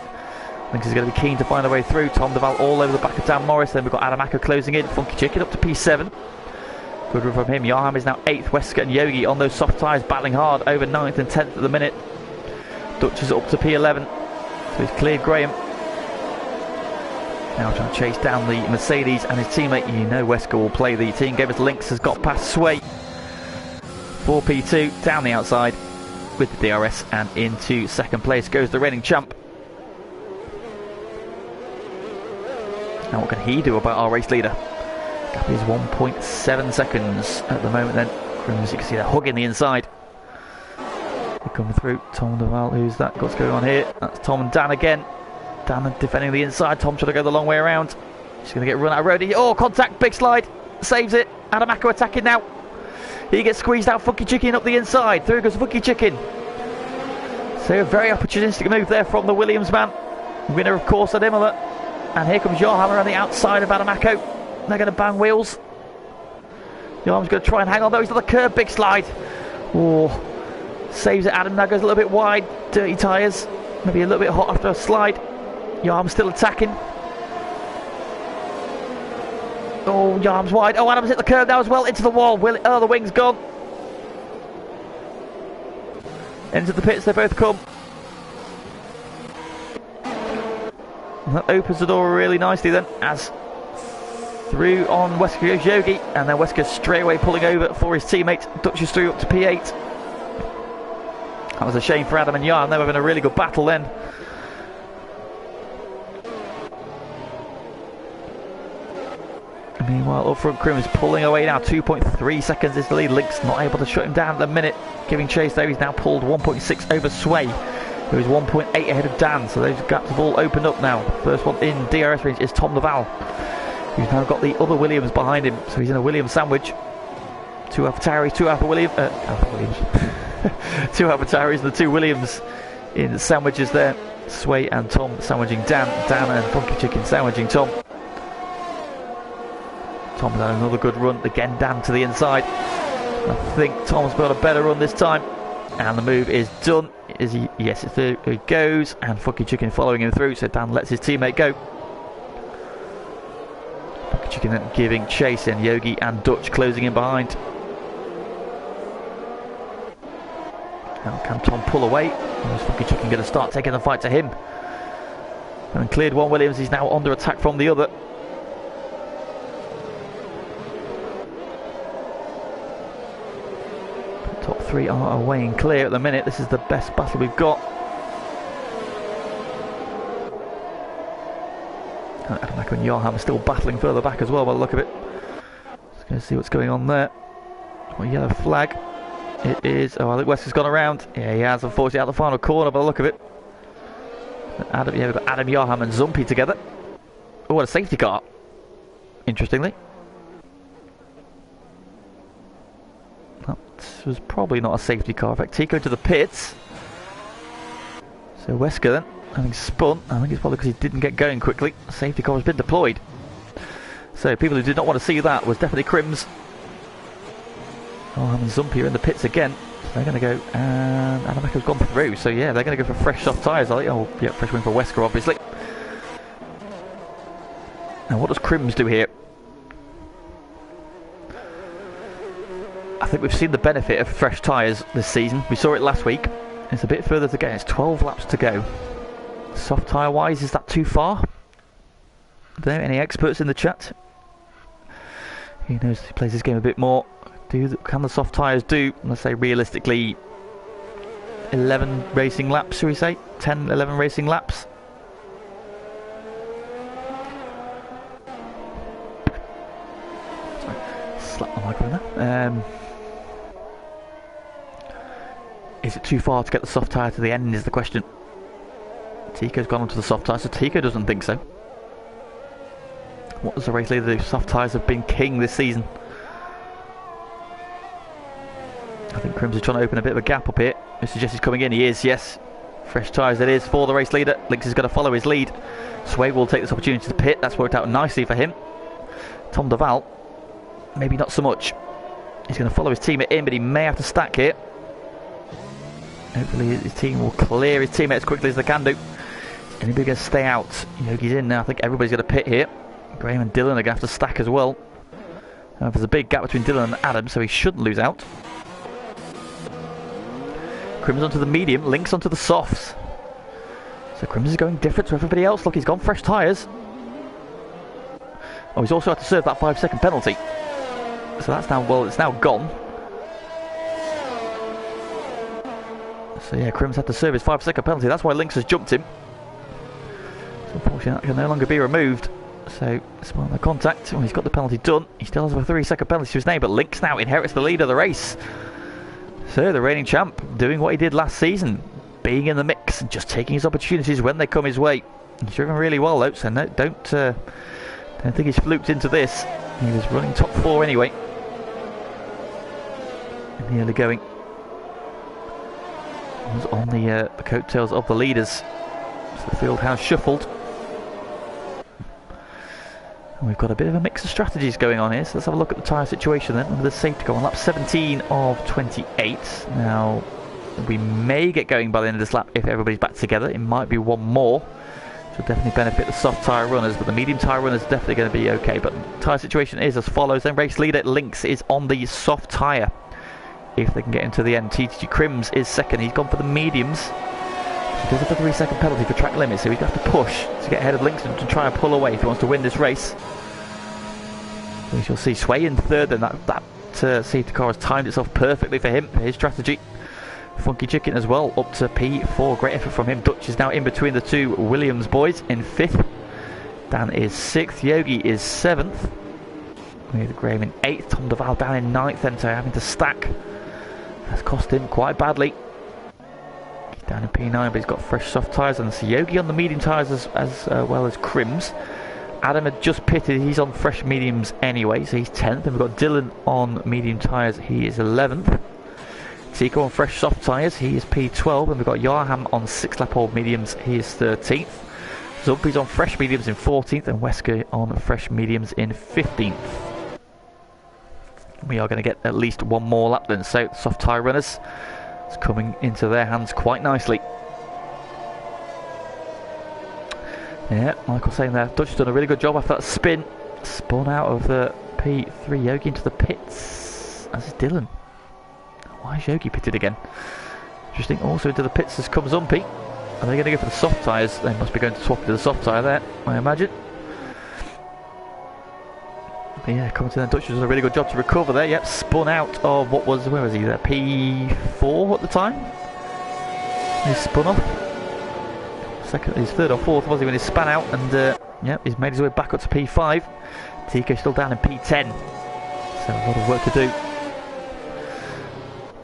S1: Lynx is going to be keen to find a way through. Tom Duval all over the back of Dan Morris. Then we've got Adam Acker closing in. Funky Chicken up to P7. Good run from him. Yarham is now 8th. Wesker and Yogi on those soft tyres, battling hard over 9th and 10th at the minute. Dutch is up to P11. So he's cleared Graham. Now trying to chase down the Mercedes and his teammate. You know Wesker will play the team. Gavin Lynx has got past Sway. 4 P2 down the outside with the DRS, and into second place goes the reigning champ. Now what can he do about our race leader? Gap is 1.7 seconds at the moment then. Crims, you can see they're hugging the inside. They're coming through. Tom Duval, who's that? What's going on here? That's Tom and Dan again. Dan defending the inside. Tom trying to go the long way around. He's going to get run out of road. Oh, contact, big slide. Saves it. Adam Acker attacking now. He gets squeezed out. Funky Chicken up the inside. Through goes Funky Chicken. So a very opportunistic move there from the Williams man. Winner of Corsa Imola. And here comes Yarhammer on the outside of Adam Acker. They're going to bang wheels. Yarhammer's going to try and hang on though. He's on the curb. Big slide. Oh, saves it. Adam now goes a little bit wide. Dirty tyres. Maybe a little bit hot after a slide. Yarham's still attacking. Oh, Yarham's wide. Oh, Adam's hit the curb now as well. Into the wall. The wing's gone. Into the pits they both come. And that opens the door really nicely then, as through on Wesker goes Yogi, and then Wesker straight away pulling over for his teammate. Dutch is through up to P8. That was a shame for Adam and Yarn. They were having a really good battle then. Meanwhile, up front, Krim is pulling away now. 2.3 seconds is the lead. Lynx not able to shut him down at the minute. Giving chase though, he's now pulled 1.6 over Sway, who is 1.8 ahead of Dan. So those gaps have all opened up now. First one in DRS range is Tom Duval, who's now got the other Williams behind him. So he's in a Williams sandwich. 2 AlphaTauris, 2 Alpha Williams. Two AlphaTauris and the 2 Williams in the sandwiches there. Sway and Tom sandwiching Dan. Dan and Funky Chicken sandwiching Tom. Tom's had another good run. Again, Dan to the inside. I think Tom's got a better run this time. And the move is done. Is he? Yes, it's there he goes. And Funky Chicken following him through. So Dan lets his teammate go. Funky Chicken then giving chase, and Yogi and Dutch closing in behind. Now can Tom pull away? Or is Funky Chicken going to start taking the fight to him? And cleared one Williams. He's now under attack from the other. Top 3 are away and clear at the minute. This is the best battle we've got. Adam Acker and Yarham are still battling further back as well by the look of it. Just going to see what's going on there. A yellow flag. It is. Oh, I think Wesker's gone around. Yeah, he has, unfortunately, out the final corner by the look of it. Adam, yeah, we've got Adam, Yarham and Zumpy together. Oh, what a safety car. Interestingly. This was probably not a safety car. In fact, Tico to the pits. So Wesker then, having spun. I think it's probably because he didn't get going quickly. The safety car has been deployed. So people who did not want to see that was definitely Crims. Oh, and Zumpy are in the pits again. So they're going to go, and Adam Acker's gone through. So yeah, they're going to go for fresh soft tyres. Oh yeah, fresh win for Wesker obviously. Now what does Crims do here? I think we've seen the benefit of fresh tyres this season. We saw it last week. It's a bit further to go. It's 12 laps to go. Soft tyre wise, is that too far? Are there any experts in the chat? Who knows who plays this game a bit more? Can the soft tyres do, let's say realistically, 11 racing laps, should we say? 10, 11 racing laps? Sorry, slap the microphone there. Is it too far to get the soft tyre to the end is the question. Tico's gone onto the soft tyre, so Tico doesn't think so. What does the race leader do? Soft tyres have been king this season. I think Crims is trying to open a bit of a gap up here. Mr. Jesse's coming in, he is, yes. Fresh tyres it is for the race leader. Lynx is going to follow his lead. Sway will take this opportunity to pit. That's worked out nicely for him. Tom Duval, maybe not so much. He's going to follow his teammate in, but he may have to stack here. Hopefully his team will clear his teammate as quickly as they can do. Anybody going to stay out? Yogi's in now. I think everybody's going to pit here. Graham and Dylan are going to have to stack as well. There's a big gap between Dylan and Adam, so he shouldn't lose out. Crims onto the medium, Links onto the softs. So Crims is going different to everybody else. Look, he's gone fresh tyres. Oh, he's also had to serve that 5-second penalty. So that's now, well, it's now gone. So yeah, Crims had to serve his 5-second penalty. That's why Links has jumped him. So unfortunately, that can no longer be removed. So, spoiling the contact. Well, he's got the penalty done. He still has a 3-second penalty to his name, but Links now inherits the lead of the race. So, the reigning champ doing what he did last season, being in the mix and just taking his opportunities when they come his way. He's driven really well, though, so no, don't think he's fluked into this. He was running top 4 anyway. In the early going. He was on the coattails of the leaders. So the field has shuffled. And we've got a bit of a mix of strategies going on here, so let's have a look at the tyre situation then. With the safety car on lap 17 of 28. Now, we may get going by the end of this lap if everybody's back together. It might be one more, which will definitely benefit the soft tyre runners, but the medium tyre runners are definitely going to be okay. But the tyre situation is as follows then. Race leader Links is on the soft tyre, if they can get into the end. TTG Crims is second, he's gone for the mediums. He does have a 3-second penalty for track limits, so he's going to have to push to get ahead of Links and to try and pull away if he wants to win this race. We shall see Sway in third, and that safety car has timed itself perfectly for him, for his strategy. Funky Chicken as well, up to P4. Great effort from him. Dutch is now in between the two Williams boys in 5th. Dan is 6th. Yogi is 7th. With Graham in 8th. Tom Duval down in 9th, then, so having to stack has cost him quite badly. He's down in P9, but he's got fresh soft tyres, and so Yogi on the medium tyres as well as Crims. Adam had just pitted, he's on fresh mediums anyway, so he's 10th. And we've got Dylan on medium tyres, he is 11th. Tico on fresh soft tyres, he is P12. And we've got Yarham on 6-lap old mediums, he is 13th. Zumpy's on fresh mediums in 14th, and Wesker on fresh mediums in 15th. We are going to get at least one more lap then, so the soft tyre runners is coming into their hands quite nicely. Yeah, Michael saying there, Dutch done a really good job after that spin. Spun out of the P3. Yogi into the pits, as is Dylan. Why is Yogi pitted again? Interesting. Also into the pits has come Zumpy. Are they going to go for the soft tyres? They must be going to swap to the soft tyre there, I imagine. But yeah, coming to the Dutch does a really good job to recover there. Yep, spun out of what was, where was he there? P4 at the time? He spun off. Second, his 3rd or 4th was he when he span out, and yeah, he's made his way back up to P5. Tico still down in P10, so a lot of work to do.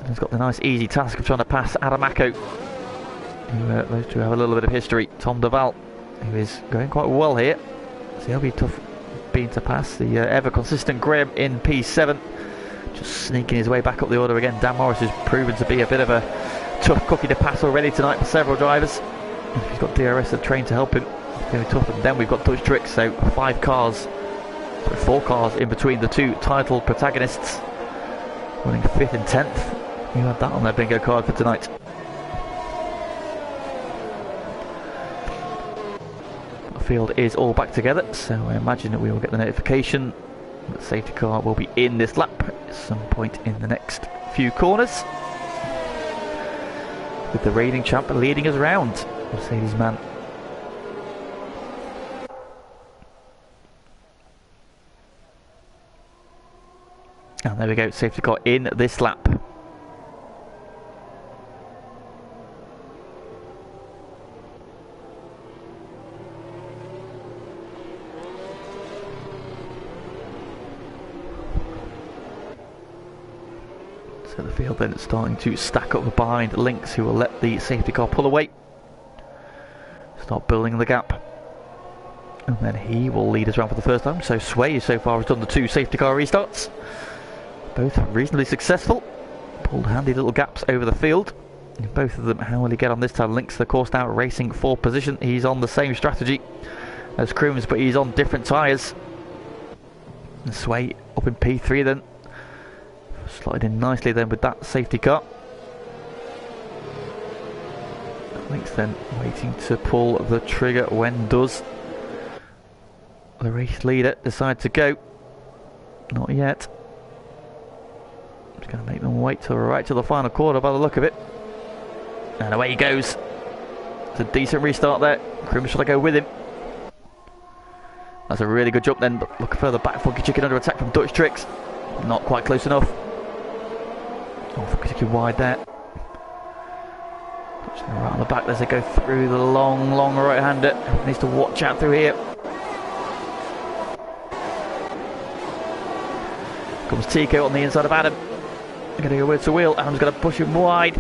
S1: And he's got the nice easy task of trying to pass Adamako, who those two have a little bit of history. Tom Duval, who is going quite well here, so he'll be tough being to pass. The ever consistent Graham in P7, just sneaking his way back up the order again. Dan Morris has proven to be a bit of a tough cookie to pass already tonight for several drivers. He's got DRS and train to help him. It's going to be tough. And then we've got Dutch Tricks, so 4 cars in between the two title protagonists, running 5th and 10th. You have that on their bingo card for tonight. The field is all back together, so I imagine that we will get the notification that the safety car will be in this lap at some point in the next few corners, with the reigning champ leading us round. Mercedes man. And there we go, safety car in this lap. So the field then is starting to stack up behind Links, who will let the safety car pull away. Start building the gap, and then he will lead us around for the first time. So Sway so far has done the 2 safety car restarts, both reasonably successful. Pulled handy little gaps over the field. And both of them, how will he get on this time? Links the course now, racing 4th position. He's on the same strategy as Crims, but he's on different tyres. And Sway up in P3 then, slotted in nicely then with that safety car. Links then waiting to pull the trigger. When does the race leader decide to go? Not yet. Just going to make them wait till right to the final corner by the look of it. And away he goes. It's a decent restart there. Crim should I go with him? That's a really good jump then, but look further back. Funky Chicken under attack from Dutch Tricks. Not quite close enough. Oh, Funky Chicken wide there. Dutch right on the back as they go through the long right-hander. Needs to watch out through here. Comes Tico on the inside of Adam. Going to go wheel to wheel. Adam's going to push him wide.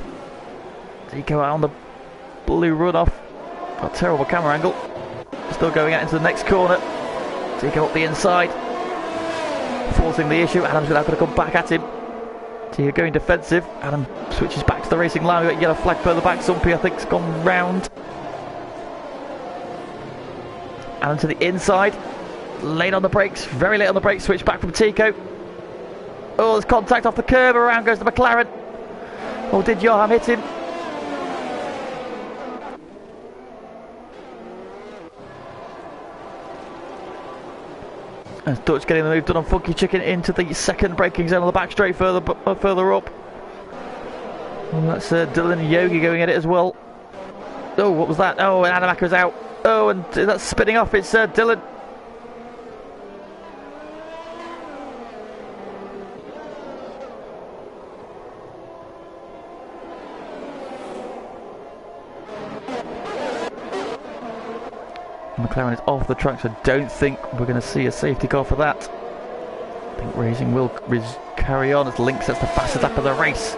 S1: Tico out on the blue runoff. Got a terrible camera angle. Still going out into the next corner. Tico up the inside. Forcing the issue. Adam's now going to come back at him. Tico going defensive. Adam switches back to the racing line. We've got yellow flag further back. Sumpy I think has gone round. Adam to the inside. Late on the brakes. Very late on the brakes. Switch back from Tico. Oh, there's contact off the curb. Around goes the McLaren. Oh, did Johan hit him? As Dutch getting the move done on Funky Chicken into the second braking zone on the back straight further up. And that's Dylan and Yogi going at it as well. Oh, what was that? Oh, and Adamaker's out. Oh, and that's spinning off. It's Dylan. McLaren is off the track, so I don't think we're going to see a safety car for that. I think racing will carry on as Link sets the fastest lap of the race.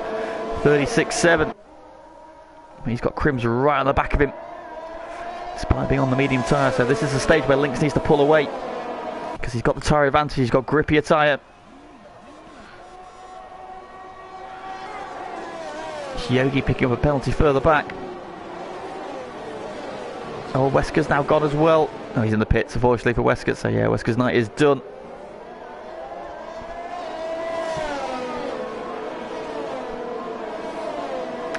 S1: 36.7. He's got Crims right on the back of him, despite being on the medium tyre. So this is the stage where Lynx needs to pull away, because he's got the tyre advantage, he's got grippier tyre. Yogi picking up a penalty further back. Oh, Wesker's now gone as well. Oh, he's in the pits, unfortunately, for Wesker. So, yeah, Wesker's night is done.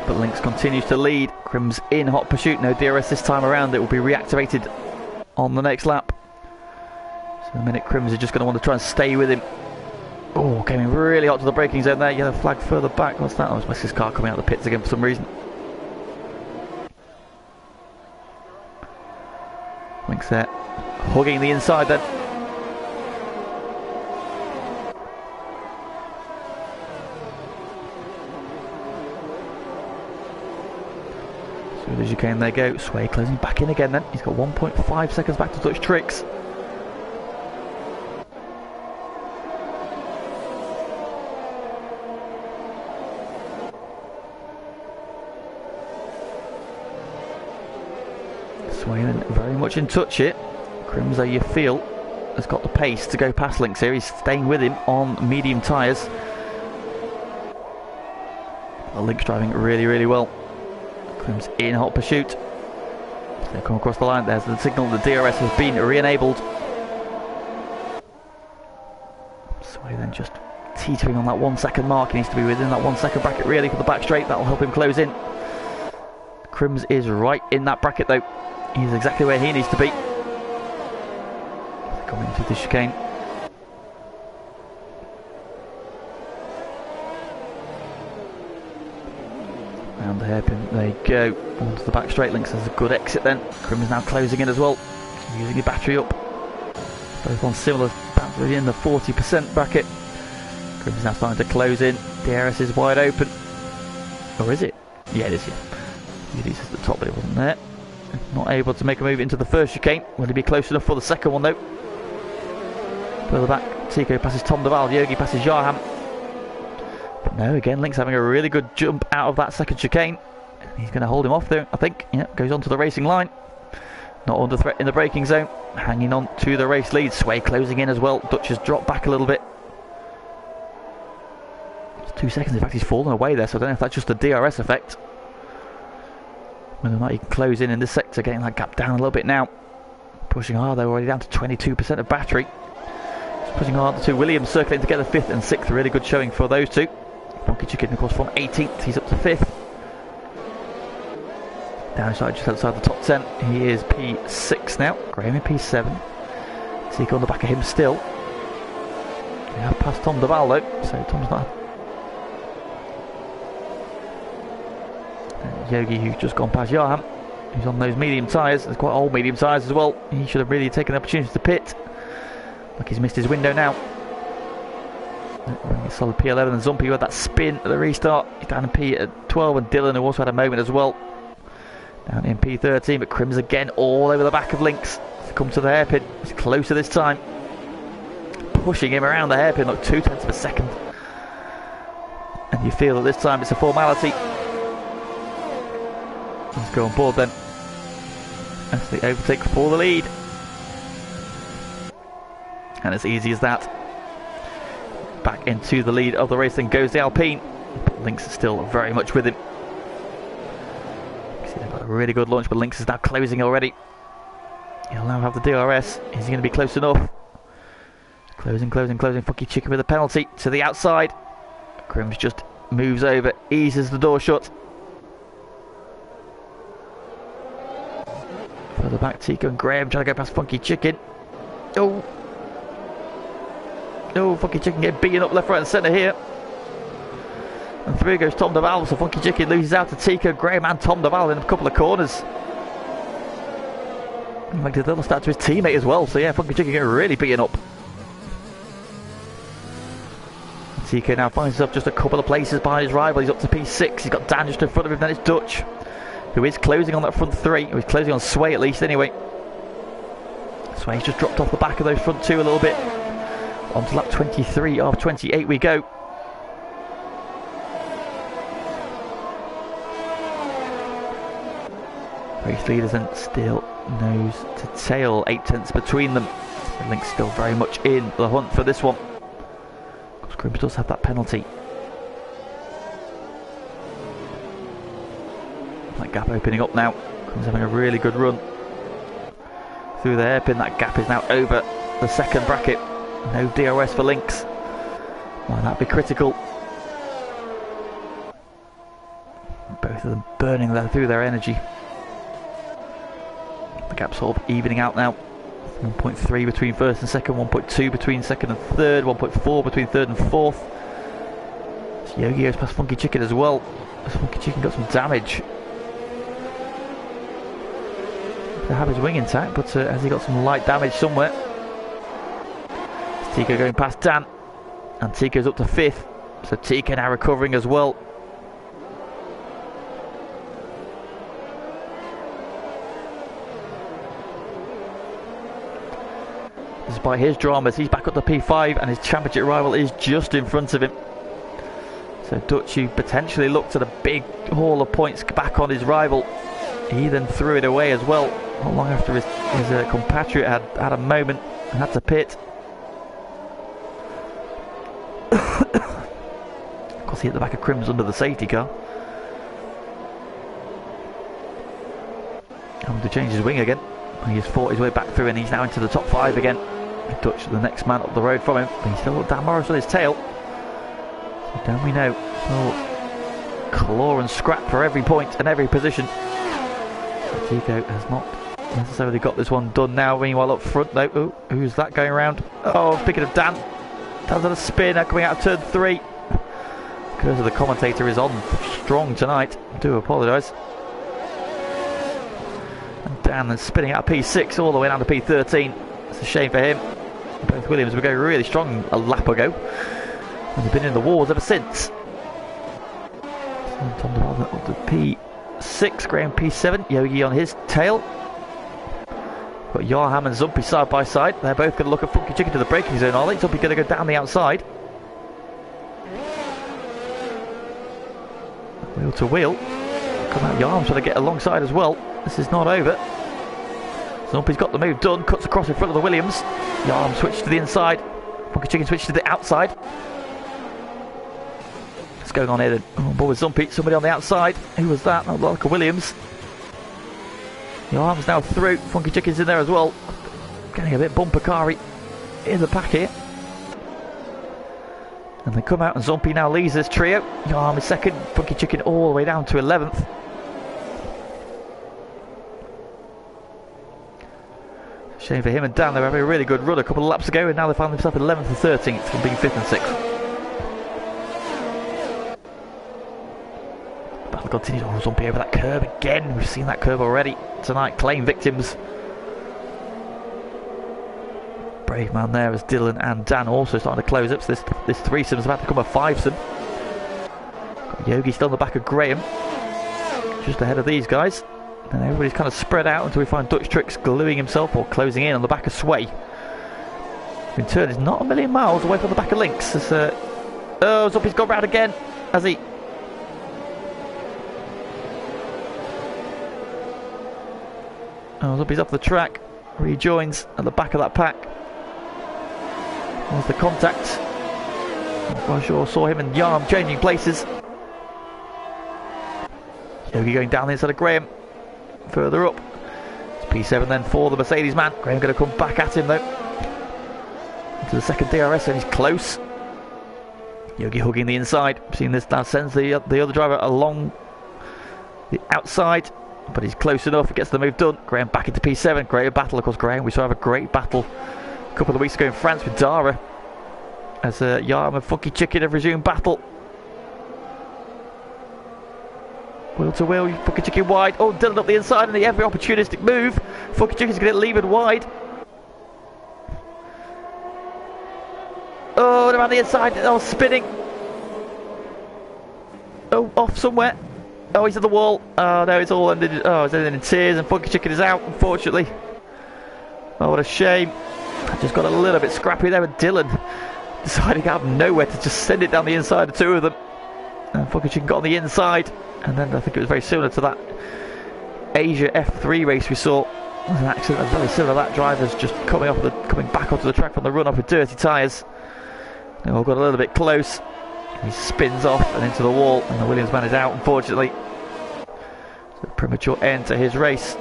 S1: But Lynx continues to lead. Crim's in hot pursuit. No DRS this time around. It will be reactivated on the next lap. So, in a minute, Crims are just going to want to try and stay with him. Oh, came in really hot to the braking zone there. Yellow flag further back. What's that? Oh, it's Wesker's car coming out of the pits again for some reason. Lynx there, hugging the inside then. So as you can, there go. Sway closing back in again then. He's got 1.5 seconds back to Dutch Tricks. Swayman very much in touch here. Crims, though, you feel, has got the pace to go past Lynx here. He's staying with him on medium tyres. Lynx driving really well. Crims in hot pursuit. They come across the line. There's the signal. The DRS has been re-enabled. Sway then just teetering on that 1 second mark. He needs to be within that 1 second bracket really for the back straight. That'll help him close in. Crims is right in that bracket though. He's exactly where he needs to be. Coming into the chicane. Round the hairpin, there you go. Onto the back straight. Lynx has a good exit then. Crim is now closing in as well. Using his battery up. Both on similar battery in the 40% bracket. Crim is now starting to close in. DRS is wide open. Or is it? Yeah, it is, yeah. He's at the top, but it wasn't there. Not able to make a move into the first chicane. Will he be close enough for the second one though? Further back, Tico passes Tom Duval, Yogi passes Jarham. But no, again, Lynx having a really good jump out of that second chicane. He's going to hold him off there, I think. Yeah, goes on to the racing line. Not under threat in the braking zone. Hanging on to the race lead. Sway closing in as well. Dutch has dropped back a little bit. It's 2 seconds, in fact he's fallen away there, so I don't know if that's just a DRS effect. Whether or not he can close in this sector, getting that gap down a little bit now. Pushing hard, they're already down to 22% of battery. Just pushing hard, the two Williams circling together 5th and 6th. Really good showing for those two. Funky Chicken, of course, from 18th, he's up to 5th. Downside just outside the top 10. He is P6 now. Graham in P7. Tico on the back of him still. We have passed Tom Duval though, so Tom's not. And Yogi, who's just gone past Johan, who's on those medium tyres. They're quite old medium tyres as well. He should have really taken the opportunity to pit. Like he's missed his window now. Solid P11 and Zumpy had that spin at the restart. He's down in P12 and Dylan, who also had a moment as well. Down in P13, but Crims again all over the back of Lynx to come to the hairpin. He's closer this time. Pushing him around the hairpin, like 0.2 of a second. And you feel that this time it's a formality. Let's go on board then. As they overtake for the lead. And as easy as that. Back into the lead of the race, then goes the Alpine. But Lynx is still very much with him. They've got a really good launch, but Lynx is now closing already. He'll now have the DRS. Is he going to be close enough? Closing. Funky Chicken with a penalty to the outside. Crims just moves over, eases the door shut. Further back, Tico and Graham trying to go past Funky Chicken. Oh, Funky Chicken getting beaten up left, right and centre here. And through goes Tom Duval, so Funky Chicken loses out to Tico, Graham and Tom Duval in a couple of corners. He might do a little start to his teammate as well, so yeah, Funky Chicken getting really beaten up. Tico now finds himself just a couple of places behind his rival. He's up to P6, he's got Dan just in front of him, then it's Dutch, who is closing on that front three, who is closing on Sway at least anyway. Sway's just dropped off the back of those front two a little bit. On to lap 23 of 28 we go. Race leaders and still nose to tail, 0.8 between them. So Lynx still very much in the hunt for this one. Of course, Crims does have that penalty. That gap opening up now. Crims having a really good run through the hairpin. That gap is now over the second bracket. No DRS for Lynx. Might that be critical? Both of them burning through their energy. The gap's sort of evening out now. 1.3 between first and second, 1.2 between second and third, 1.4 between third and fourth. So Yogi goes past Funky Chicken as well. Funky Chicken got some damage. They have his wing intact, but has he got some light damage somewhere? Tico going past Dan, and Tico's up to 5th, so Tico now recovering as well. Despite his dramas, he's back up to P5 and his championship rival is just in front of him. So Dutch, who potentially looked at a big haul of points back on his rival, he then threw it away as well, not long after his compatriot had a moment and had to pit. Of course, he hit the back of Crims under the safety car. Having to change his wing again. He has fought his way back through and he's now into the top 5 again. Dutch, the next man up the road from him. But he's still got Dan Morris on his tail. So don't we know? Oh, claw and scrap for every point and every position. So Tico has not necessarily got this one done now. Meanwhile up front though, oh, who's that going around? Oh, speaking of Dan. Dan's on a spin now coming out of turn 3. Because the commentator is on strong tonight. I do apologise. And Dan is spinning out of P6 all the way down to P13. It's a shame for him. Both Williams were going really strong a lap ago. And they've been in the wars ever since. So Tom Duval up to P6, Graham P7, Yogi on his tail. Got Yarham and Zumpy side by side. They're both going to look at Funky Chicken to the braking zone, are they? Zumpy going to go down the outside. Wheel to wheel. Come out, Yarham's trying to get alongside as well. This is not over. Zumpy's got the move done, cuts across in front of the Williams. Yarham switched to the inside. Funky Chicken switched to the outside. What's going on here then? Oh, boy, with Zumpy, somebody on the outside. Who was that? Not like a Williams. Yarham's now through. Funky Chicken's in there as well. Getting a bit bumper car-y in the pack here. And they come out and Zumpy now leads this trio. Yarham is second. Funky Chicken all the way down to 11th. Shame for him and Dan. They were having a really good run a couple of laps ago, and now they find themselves 11th and 13th from being 5th and 6th. Battle continues. Oh, Zumpy over that curve again. We've seen that curve already tonight. Claim victims. Brave man there as Dylan and Dan also starting to close up. So this threesome's about to become a fivesome. Got Yogi still on the back of Graham, just ahead of these guys. And everybody's kind of spread out until we find Dutch Tricks gluing himself or closing in on the back of Sway. In turn, is not a million miles away from the back of Lynx. Oh, Zumpy's gone round again, has he? Oh, Zumpy's off the track. Rejoins at the back of that pack. There's the contact. I'm sure saw him and Yarm changing places. Yogi going down the inside of Graham. Further up. It's P7 then for the Mercedes man. Graham going to come back at him though. Into the second DRS, and he's close. Yogi hugging the inside. Seeing this now sends the other driver along the outside. But he's close enough. He gets the move done. Graham back into P7. Great battle. Of course, Graham, we saw have a great battle a couple of weeks ago in France with Dara. As Yarm and Funky Chicken have resumed battle. Wheel to wheel, Funky Chicken wide. Oh, Dylan up the inside, and every opportunistic move. Funky Chicken's going to leave it wide. Oh, around the inside. Oh, spinning. Oh, off somewhere. Oh, he's at the wall. Oh, no, it's all ended. Oh, it's ended in tears, and Funky Chicken is out, unfortunately. Oh, what a shame. I just got a little bit scrappy there with Dylan. Deciding out of nowhere to just send it down the inside of two of them. And Funky Chicken got on the inside. And then I think it was very similar to that Asia F3 race we saw. It was an accident very similar to that. Drivers just coming back onto the track from the run off with dirty tyres. They all got a little bit close. He spins off and into the wall, and the Williams man is out, unfortunately. It's a premature end to his race.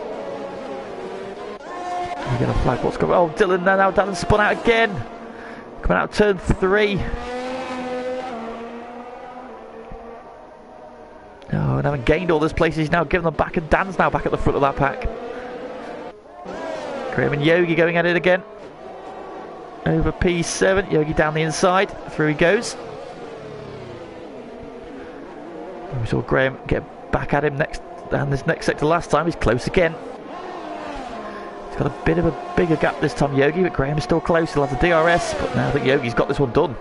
S1: We're going to flag what's going on. Oh, Dylan now Dylan spun out again. Coming out turn 3. Oh, and having gained all this place, he's now given them back, and Dan's now back at the front of that pack. Graham and Yogi going at it again. Over P7, Yogi down the inside. Through he goes. We saw Graham get back at him down this next sector last time. He's close again. He's got a bit of a bigger gap this time, Yogi, but Graham is still close. He'll have the DRS, but now I think Yogi's got this one done.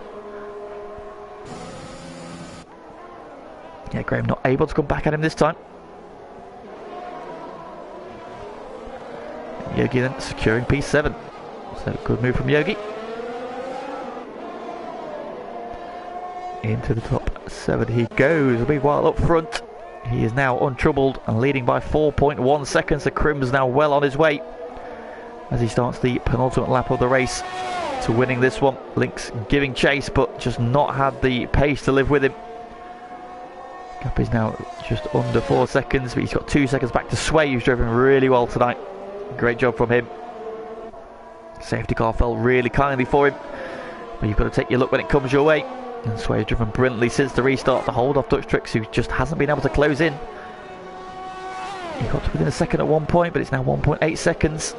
S1: Yeah, Graham not able to come back at him this time. Yogi then securing P7. So good move from Yogi. Into the top 7 he goes. Meanwhile up front, he is now untroubled and leading by 4.1 seconds. The Crim's now well on his way as he starts the penultimate lap of the race to winning this one. Lynx giving chase, but just not had the pace to live with him. Gap is now just under 4 seconds, but he's got 2 seconds back to Sway, who's driven really well tonight. Great job from him. Safety car fell really kindly for him, but you've got to take your luck when it comes your way. And Sway has driven brilliantly since the restart to hold off Dutch Tricks, who just hasn't been able to close in. He got to within a second at one point, but it's now 1.8 seconds.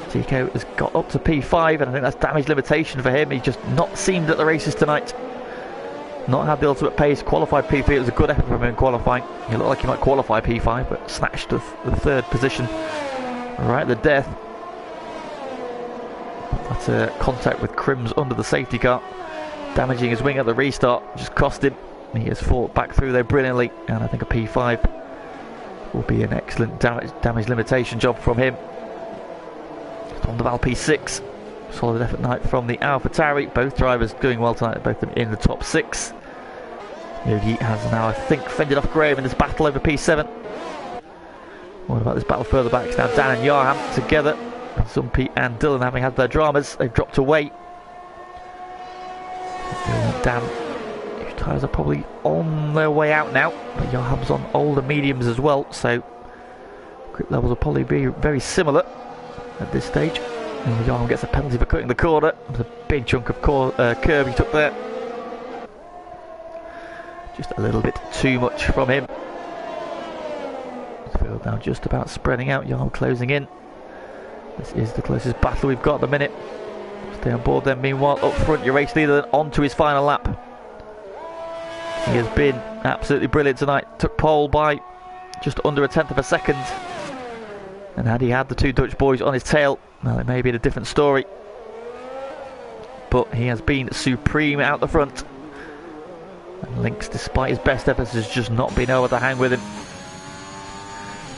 S1: Tico has got up to P5, and I think that's damage limitation for him. He's just not seemed at the races tonight. Not had the ultimate pace, qualified P3. It was a good effort from him in qualifying. He looked like he might qualify P5, but snatched the third position right at the death. That contact with Crims under the safety car, damaging his wing at the restart, just cost him. He has fought back through there brilliantly, and I think a P5 will be an excellent damage limitation job from him. On the Val P6, solid effort night from the AlphaTauri. Both drivers doing well tonight, both of them in the top 6. Yogi has now, I think, fended off Graham in this battle over P7. What about this battle further back? It's now Dan and Yarham together. And Zumpy and Dylan having had their dramas, they've dropped away. Dylan and Dan, whose tyres are probably on their way out now, but Yarham's on older mediums as well, so grip levels will probably be very similar at this stage. And Yarham gets a penalty for cutting the corner. There's a big chunk of curve he took there. Just a little bit too much from him. The field now just about spreading out. Yarham closing in This is the closest battle we've got at the minute. Stay on board then. Meanwhile, up front, your race leader then on to his final lap. He has been absolutely brilliant tonight. Took pole by just under a tenth of a second. And had he had the two Dutch boys on his tail, well, it may have been a different story. But he has been supreme out the front. And Lynx, despite his best efforts, has just not been able to hang with him.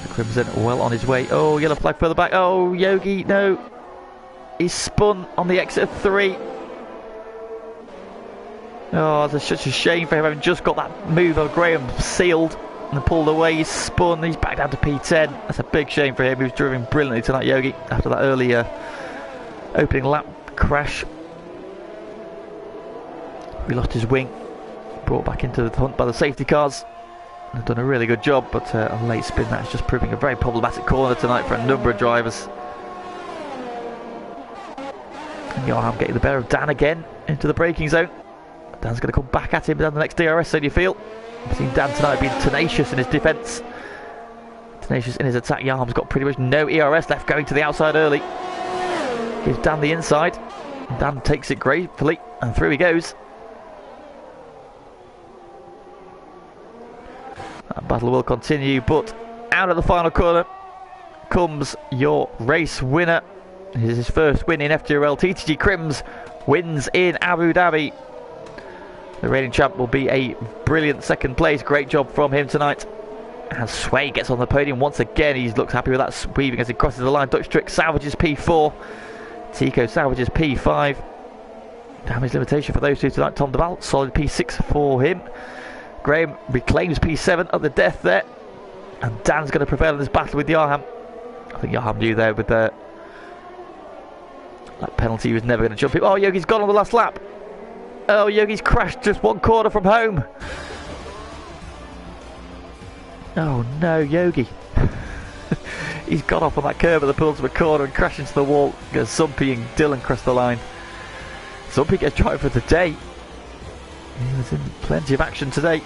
S1: The Crimson well on his way. Oh, yellow flag further back. Oh, Yogi, no. He's spun on the exit of 3. Oh, it's such a shame for him having just got that move of Graham sealed and pulled away. He's spun, he's back down to P10. That's a big shame for him. He was driving brilliantly tonight, Yogi, after that earlier opening lap crash. He lost his wing, brought back into the hunt by the safety cars. They've done a really good job, but a late spin that's just proving a very problematic corner tonight for a number of drivers. And Johan getting the better of Dan again into the braking zone. Dan's going to come back at him down the next DRS, so do you feel? We've seen Dan tonight being tenacious in his defence, tenacious in his attack. Yarham's got pretty much no ERS left, going to the outside early. Gives Dan the inside. Dan takes it gratefully, and through he goes. That battle will continue, but out of the final corner comes your race winner. This is his first win in FTRL. TTG Crims wins in Abu Dhabi. The reigning champ will be a brilliant second place. Great job from him tonight. And Sway gets on the podium once again. He looks happy with that weaving as he crosses the line. Dutch Trick salvages P4. Tico salvages P5. Damage limitation for those two tonight. Tom Deval, solid P6 for him. Graham reclaims P7 at the death there. And Dan's going to prevail in this battle with Yarham. I think Yarham knew there with that penalty he was never going to jump him. Oh, Yogi's gone on the last lap. Oh, Yogi's crashed just one corner from home. Oh no, Yogi. He's got off on that curve at the penultimate corner and crashed into the wall. Zumpy and Dylan cross the line. Zumpy gets driver for the day. He was in plenty of action today.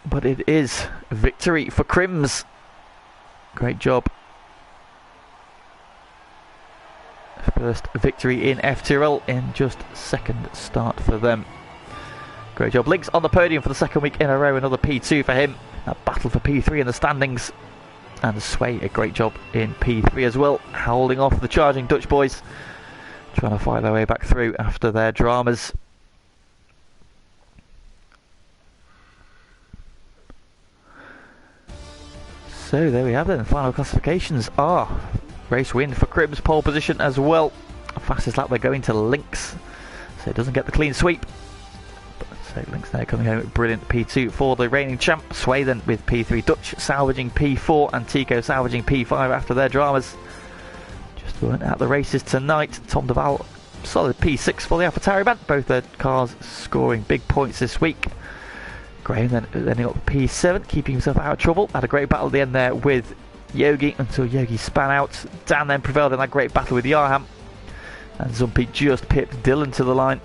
S1: But it is victory for Crims. Great job. First victory in FTRL in just second start for them. Great job. Lynx on the podium for the second week in a row. Another P2 for him. A battle for P3 in the standings. And Sway, a great job in P3 as well. Holding off the charging Dutch boys. Trying to fight their way back through after their dramas. So there we have it. The final classifications are race win for Crims, pole position as well. Fastest lap they're going to Lynx, so it doesn't get the clean sweep. So Lynx there coming home with brilliant P2 for the reigning champ. Sway then with P3, Dutch salvaging P4 and Tico salvaging P5 after their dramas. Just weren't at the races tonight. Tom Deval solid P6 for the AlphaTauri band. Both their cars scoring big points this week. Graham then ending up P7, keeping himself out of trouble. Had a great battle at the end there with Yogi until Yogi span out. Dan then prevailed in that great battle with Yarham. And Zumpy just pipped Dylan to the line,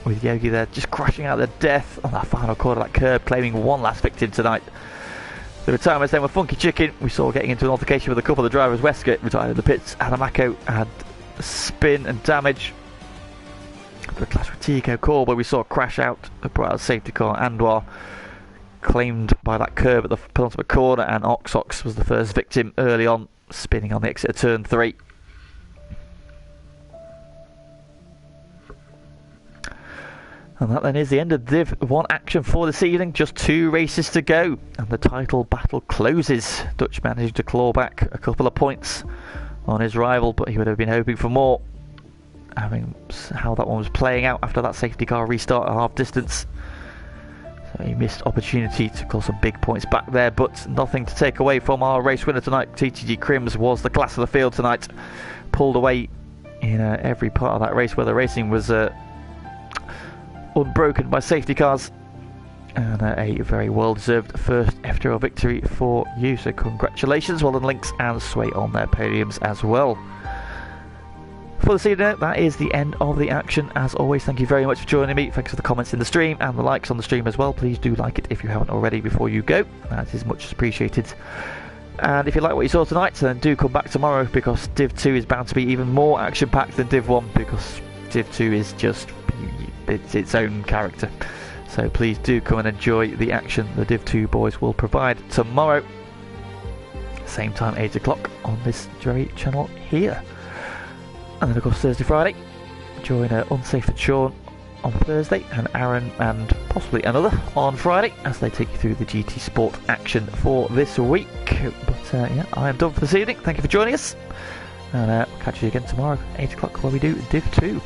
S1: with Yogi there just crashing out their death on that final corner of that curb, claiming one last victim tonight. The retirements then were Funky Chicken. We saw getting into an altercation with a couple of the drivers. Westgate retired in the pits. Adamako had spin and damage. The clash with Tico Corba, we saw crash out the bright safety car. Anwar claimed by that curb at the penultimate corner, and Oxox was the first victim early on, spinning on the exit of turn 3. And that then is the end of Div 1 action for this evening. Just 2 races to go and the title battle closes. Dutch managed to claw back a couple of points on his rival, but he would have been hoping for more, having how that one was playing out after that safety car restart at half distance. So he missed opportunity to call some big points back there, but nothing to take away from our race winner tonight. TTG Crims was the class of the field tonight. Pulled away in every part of that race where the racing was unbroken by safety cars. And a very well-deserved first FTRL victory for you. So congratulations, well done Lynx and Sway on their podiums as well. for this evening, that is the end of the action. As always, thank you very much for joining me. Thanks for the comments in the stream and the likes on the stream as well. Please do like it if you haven't already before you go. That is much appreciated. And if you like what you saw tonight, then do come back tomorrow, because Div 2 is bound to be even more action-packed than Div 1, because Div 2 is just its own character. So please do come and enjoy the action the Div 2 boys will provide tomorrow. Same time, 8 o'clock on this very channel here. And then of course Thursday, Friday, join Unsafe and Sean on Thursday, and Aaron and possibly another on Friday, as they take you through the GT Sport action for this week. But yeah, I am done for this evening. Thank you for joining us, and I'll catch you again tomorrow, 8 o'clock, where we do Div 2.